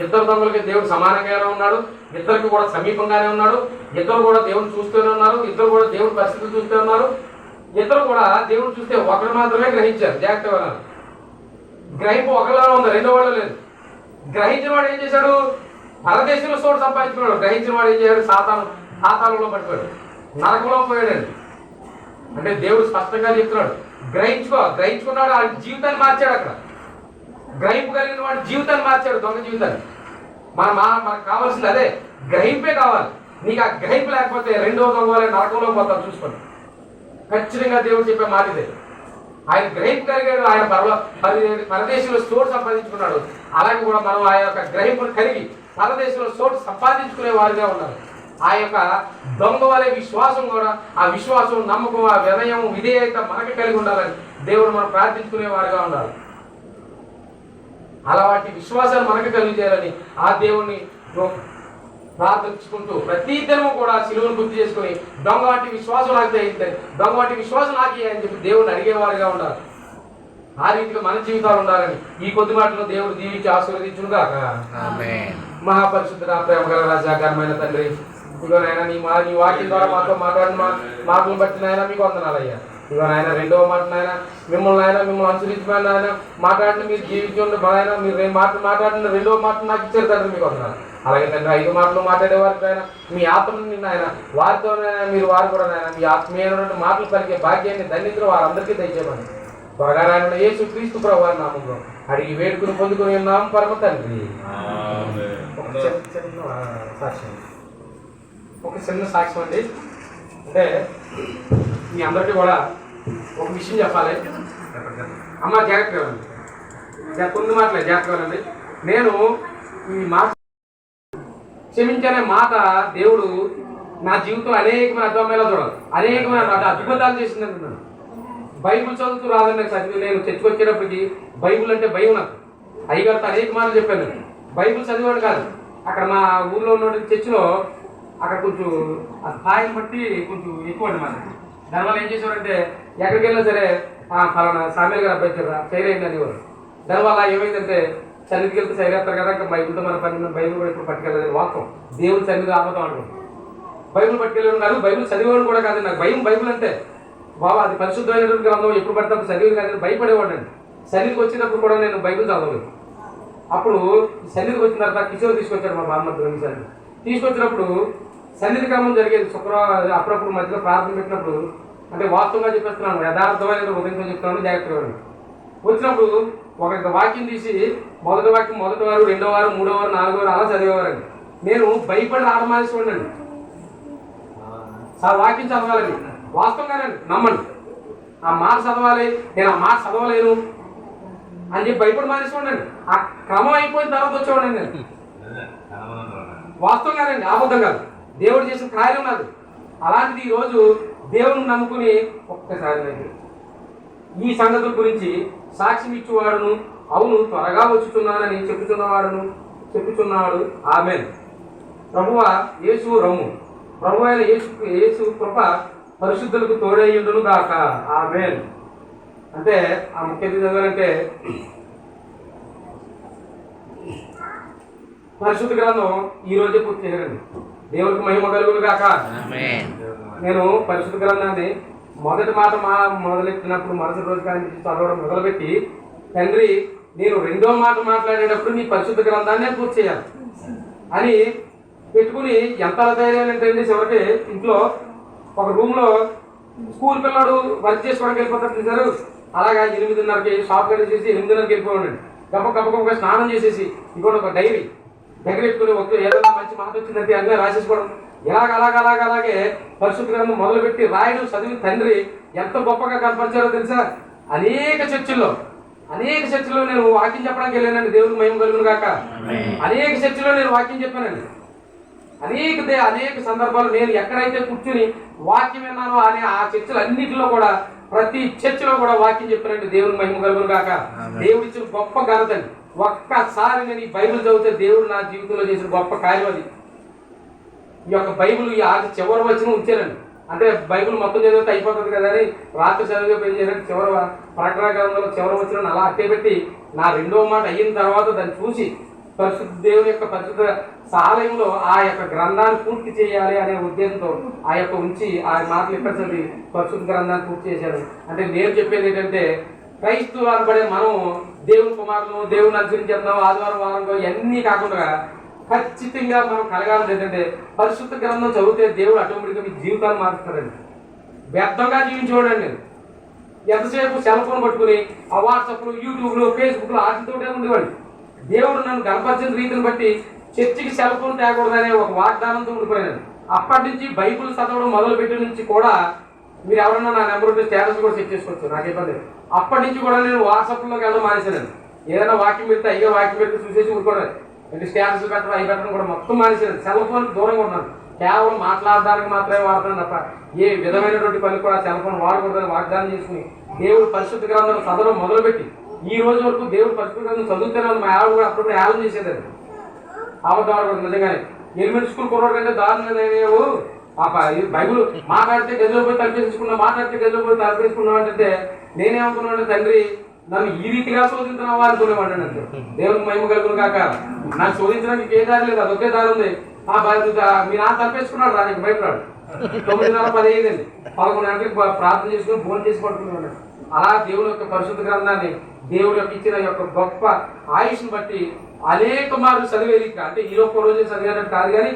ఇద్దరు దొంగలకి దేవుడు సమానంగానే ఉన్నాడు, ఇద్దరికి కూడా సమీపంగానే ఉన్నాడు, ఇద్దరు కూడా దేవుడు చూస్తూనే ఉన్నారు, ఇద్దరు కూడా దేవుడి పరిస్థితులు చూస్తూ ఉన్నారు, ఇద్దరు కూడా దేవుడు చూస్తే ఒకరు మాత్రమే గ్రహించారు. జాగ్రత్తగా గ్రహింపు ఒకరిలో ఉంది, రెండో వాళ్ళు లేదు. గ్రహించిన వాడు ఏం చేశాడు, పరదేశంలో చోటు సంపాదించుకున్నాడు. గ్రహించిన వాడు ఏం చేశాడు, సాతానంలో పడిపోయాడు, నరకంలో పోయాడండి. అంటే దేవుడు స్పష్టంగా చెప్తున్నాడు, గ్రహించుకున్నాడు, ఆ జీవితాన్ని మార్చాడు. అక్కడ గ్రహింపు కలిగిన వాడు జీవితాన్ని మార్చాడు, దొంగ జీవితాన్ని. మనకు కావాల్సింది అదే, గ్రహింపే కావాలి. నీకు ఆ గ్రహింపు లేకపోతే రెండో దొంగ వాళ్ళ నరకంలో పోతాను. చూసుకోండి, ఖచ్చితంగా దేవుడు చెప్పే మాట ఇదే. ఆయన గ్రహింపు కలిగాడు, ఆయన పరదేశంలో చోటు సంపాదించుకున్నాడు. అలాగే కూడా మనం ఆ యొక్క గ్రహింపును కలిగి పరదేశంలో చోటు సంపాదించుకునే వారిగా ఉన్నారు. ఆ యొక్క దొంగ వలె విశ్వాసం కూడా, ఆ విశ్వాసం, నమ్మకం, ఆ వినయం, విధేయత మనకి కలిగి ఉండాలని దేవుడు మనం ప్రార్థించుకునే వారిగా ఉండాలి. అలాంటి విశ్వాసాలు మనకి కలిగి చేయాలని ఆ దేవుణ్ణి ప్రార్థించుకుంటూ ప్రతి దినము కూడా సిలువను గుర్తు చేసుకుని దొంగ వాటి విశ్వాసం నాకు అయిందని, దొంగ వాటి విశ్వాసం నాకు అని చెప్పి దేవుడిని అడిగేవారిగా ఉండాలి. ఆ రీతిగా మన జీవితాలు ఉండాలని ఈ కొద్ది మాటలో దేవుడు దీవించి ఆశీర్వదించునుగాక. మహాపరిశుద్ధ ప్రేమ గల రాజా, ఘనమైన తండ్రి, ఇదిగో నాయన నీ వాక్యం ద్వారా మాతో మాట్లాడిన మాటలను బట్టి నాయన మీకు వందనాలయ్యా. ఇదిగో నాయన రెండవ మాట నాయన, మిమ్మల్ని అనుసరించమని నాయన మాట్లాడిన మీరు జీవించండి నాయన, మీరు మాట్లాడిన రెండవ మాట నాకు ఇచ్చారు తండ్రి, మీకు వందనాలు. అలాగే తండ్రి 5 మాటలు మాట్లాడేవారికి ఆయన మీ ఆత్మని నాయన వారితోనైనా మీరు వారు కూడా నాయన మీ ఆత్మీయమైనటువంటి మాటలు పలికే భాగ్యాన్ని ధన్యతలు వారందరికీ దయచేయమని త్వరగా నాయన యేసు క్రీస్తు ప్రభువు వారి నామంలో అడిగి వేడుకుని పొందుకుని ఉన్నాం పరమ తండ్రి. ఒక చిన్న సాక్ష్యం అండి. అంటే మీ అందరికీ కూడా ఒక విషయం చెప్పాలి. అమ్మ జాగ్రత్తగా అండి, కొన్ని మాటలే జాగ్రత్తగా. నేను ఈ మాట క్షమించనే మాట దేవుడు నా జీవితంలో అనేకమైన అద్భుతమైన చూడాలి, అనేకమైన అద్భుతాలు చేసిందని నన్ను. బైబుల్ చదువుతూ రాదని నాకు చదివి నేను చర్చకొచ్చేటప్పటికి బైబుల్ అంటే భయం నాకు. అయ్యగారితో అనేక మాటలు చెప్పాను. బైబుల్ చదివాడు కాదు. అక్కడ మా ఊళ్ళో ఉన్న చర్చిలో అక్కడ కొంచెం ఆ స్థాయిని బట్టి కొంచెం ఎక్కువ అండి మనకి. దానివల్ల ఏం చేసేవారంటే ఎక్కడికి వెళ్ళినా సరే ఫలానా సామ్యాలు గారు అబ్బాయి కదా సైరైంది అనేవారు. దానివల్ల ఏమైందంటే సన్నిధికి వెళ్తే సైరేస్తారు కదా, ఇంకా బైబుల్తో మన పని, బైబుల్ కూడా ఇప్పుడు పట్టుకెళ్ళలేదు. వాస్తవం దేవుడు సన్నిధి ఆపదాం అనుకుంటాం. బైబుల్ పట్టుకెళ్ళడం కాదు, బైబుల్ చదివేవాడు కూడా కాదు. నాకు భయం బైబుల్ అంటే బాబా అది పరిశుద్ధమైనటువంటి గ్రంథం, ఎప్పుడు పడితే చదివేది కాదు, భయపడేవాడు అండి. సన్నిధికి వచ్చినప్పుడు కూడా నేను బైబుల్ చదవలేదు. అప్పుడు సన్నిధికి వచ్చిన తర్వాత కిషోర్ తీసుకొచ్చాడు మా బామ్మతో. సన్నిధి తీసుకొచ్చినప్పుడు సన్నిధి క్రమం జరిగేది. శుక్రవారం అప్పుడప్పుడు మధ్యలో ప్రార్థన పెట్టినప్పుడు, అంటే వాస్తవంగా చెప్పేస్తున్నాను, యథార్థమైన ఉదయంతో చెప్తున్నాను, జాగ్రత్తగా వచ్చినప్పుడు ఒక వాక్యం తీసి మొదటి వాక్యం మొదటి వారు, రెండో వారు, మూడో వారు, నాలుగో వారు అలా చదివేవారండి. నేను భయపడి ఆడమానేసుకోండి. వాక్యం చదవాలండి, వాస్తవంగానండి, నమ్మండి. ఆ మాట చదవాలి, నేను ఆ మాట చదవలేను అని చెప్పి భయపడి మానేసుకోండి. ఆ క్రమం అయిపోయిన తర్వాత వచ్చేవాడండి నేను. వాస్తవంగానండి, అబద్ధం కాదు. దేవుడు చేసిన కార్యం నాది. అలాంటిది ఈరోజు దేవుని నమ్ముకుని ఒక్కసారి ఈ సంగతుల గురించి సాక్ష్యం ఇచ్చేవాడును, అవును త్వరగా వచ్చుతున్నానని చెప్పుచున్నాడు. ఆమేన్. ప్రభువా యేసు రమ్ము. ప్రభు అయిన యేసు కృప పరిశుద్ధులకు తోడయ్యుండును గాక. ఆమేన్. అంటే ఆ ముఖ్య చదవాలంటే పరిశుద్ధ గ్రంథం ఈ రోజే పూర్తి చేయాలండి. దేవుడికి మహిమ కలుగును గాక. నేను పరిశుద్ధ గ్రంథాన్ని మొదటి మాట మొదలెట్టినప్పుడు మరుసటి రోజు కానీ చదవడం మొదలుపెట్టి, తండ్రి నేను రెండో మాట మాట్లాడేటప్పుడు నీ పరిశుద్ధ గ్రంథాన్నే పూర్తి చేయాలి అని పెట్టుకుని ఎంత ధైర్యం ఏంటంటే చివరికి ఇంట్లో ఒక రూమ్లో స్కూల్ పిల్లడు వర్క్ చేసుకోవడానికి వెళ్ళిపోతారు చూసారు, అలాగా 8:30కి షాప్ చేసి 8:30కి వెళ్ళిపోయాడు. గప్ప స్నానం చేసేసి ఇంకోటి ఒక డైరీ దగ్గర పెట్టుకుని ఒక ఏదైనా మంచి మాట వచ్చిందంటే అన్నీ రాసేసుకోవడం. అలాగే పరిశుద్ధ గ్రంథం మొదలుపెట్టి రాయడం చదివి తండ్రి ఎంత గొప్పగా కనపరిచారో తెలుసా. అనేక చర్చిల్లో అనేక చర్చలో నేను వాక్యం చెప్పడానికి వెళ్ళానండి. దేవుడికి మహిమ కలుగును గాక. అనేక చర్చలో నేను వాక్యం చెప్పానండి. అనేక సందర్భాలు నేను ఎక్కడైతే కూర్చుని వాక్యం విన్నానో అనే ఆ చర్చలు అన్నింటిలో కూడా ప్రతి చర్చలో కూడా వాక్యం చెప్పానండి. దేవుడికి మహిమ కలుగును గాక. దేవుడు ఇచ్చిన గొప్ప ఘనతని ఒక్కసారి నేను ఈ బైబిల్ చదివితే దేవుడు నా జీవితంలో చేసిన గొప్ప కార్యం అది. ఈ యొక్క బైబిల్ ఈ ఆది చివరి వచ్చిన ఉంచానండి. అంటే బైబిల్ మొత్తం చదివితే అయిపోతుంది కదా అని రాత్రి చదివే పని చేయాలంటే చివరి ప్రకటన గ్రంథంలో చివరి వచ్చిన అలా అట్టే పెట్టి నా రెండవ మాట అయిన తర్వాత దాన్ని చూసి పరిశుద్ధ దేవుని యొక్క పరిశుద్ధ ఆలయంలో ఆ యొక్క గ్రంథాన్ని పూర్తి చేయాలి అనే ఉద్దేశంతో ఆ యొక్క ఉంచి ఆ మాటలు ఇక్కడ చదివి పరిశుద్ధ గ్రంథాన్ని పూర్తి చేశాను. అంటే నేను చెప్పేది ఏంటంటే క్రైస్తవులు అనబడే మనం దేవుని కుమారులు దేవుని అనుసరించేస్తున్నాం ఆదివారం వారంలో ఇవన్నీ కాకుండా ఖచ్చితంగా మనం కలగాలి. ఏంటంటే పరిశుద్ధ గ్రంథం చదివితే దేవుడు ఆటోమేటిక్గా మీ జీవితాన్ని మారుస్తారండి. వ్యర్థంగా జీవించేవాడండి. ఎంతసేపు సెల్ ఫోన్ పట్టుకుని ఆ వాట్సాప్లు యూట్యూబ్లు ఫేస్బుక్లు వాటితోటే ఉండేవాడు. దేవుడు నన్ను గణపరిచిన రీతిని బట్టి చర్చికి సెల్ ఫోన్ తేకూడదనే ఒక వాగ్దానంతో ఉండిపోయాను. అప్పటి నుంచి బైబిల్ చదవడం మొదలుపెట్టిన నుంచి కూడా మీరు ఎవరన్నా నా నెంబర్ ఉంటే స్టేటస్ కూడా చెక్ చేసుకోవచ్చు, నాకు ఇబ్బంది. అప్పటి నుంచి కూడా నేను వాట్సాప్లోకి వెళ్ళడం మానేశాను. ఏదైనా వాక్యం పెడితే అయ్యే వాక్యం పెడితే చూసేసి ఊరుకోవడం, అంటే స్టేటస్ పెట్టడం అవి పెట్టడం కూడా మొత్తం మానేశాను. సెల్ ఫోన్ దూరంగా ఉన్నాను. కేవలం మాట్లాడడానికి మాత్రమే వాడతాను తప్ప ఏ విధమైనటువంటి పని కూడా సెల్ ఫోన్ వాడకూడదని వాగ్దానం చేసుకుని దేవుడు పరిశుద్ధ గ్రంథం చదవడం మొదలుపెట్టి ఈ రోజు వరకు దేవుడు పరిశుద్ధ గ్రంథం చదువుతూనే మా ఆవిడ కూడా అప్పుడప్పుడు యాలం చేసేదండి. ఆవద్దాడు నిజంగానే ఎలిమెంటరీ స్కూల్ కుర్రోడు కంటే దారుణమేవు బైబుల్ మాట్లాడితే గదిలో పోయి తలపేసుకున్నావు, మాట్లాడితే గదిలో పోయి తలపేసుకున్నావు అంటే నేనేమనుకున్నాను, తండ్రి నన్ను ఈ రీతిగా శోధించినావా అనుకునేవాడు. అంటే దేవునికి మహిమ కలుగును కాక. నాకు శోధించడానికి ఏ దారి లేదు, అదొకే దారి ఉంది. మీ నాన్న తలపేసుకున్నాడు రా, నీకు భయపడాడు. 9:15 అండి, 11 గంటలకు ప్రార్థన చేసుకుని ఫోన్ చేసి పడుకున్నాడు. అలా దేవుని యొక్క పరిశుద్ధ గ్రంథాన్ని దేవుడు యొక్క ఇచ్చిన యొక్క గొప్ప ఆయుష్ని బట్టి అనేక మార్లు చదివేది. అంటే ఈ ఒక్క రోజే చదివేటట్టు కాదు, కానీ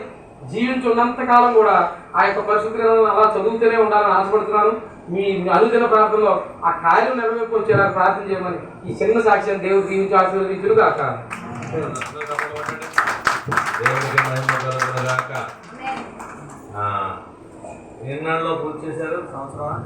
జీవించున్నంత కాలం కూడా ఆ యొక్క పరిశుద్ధ గ్రంథాన్ని అలా చదువుతూనే ఉండాలని ఆశపడుతున్నాను. మీ అనుదిన ప్రార్థనలో ఆ కార్యం నెరవేర్పు వచ్చేలా ప్రార్థన చేయమని ఈ చిన్న సాక్ష్యాన్ని దేవుడు దీవించి ఆశీర్వదించును గాక. ఎన్నాళ్ళలో పూర్తి చేశారు? సంవత్సరం.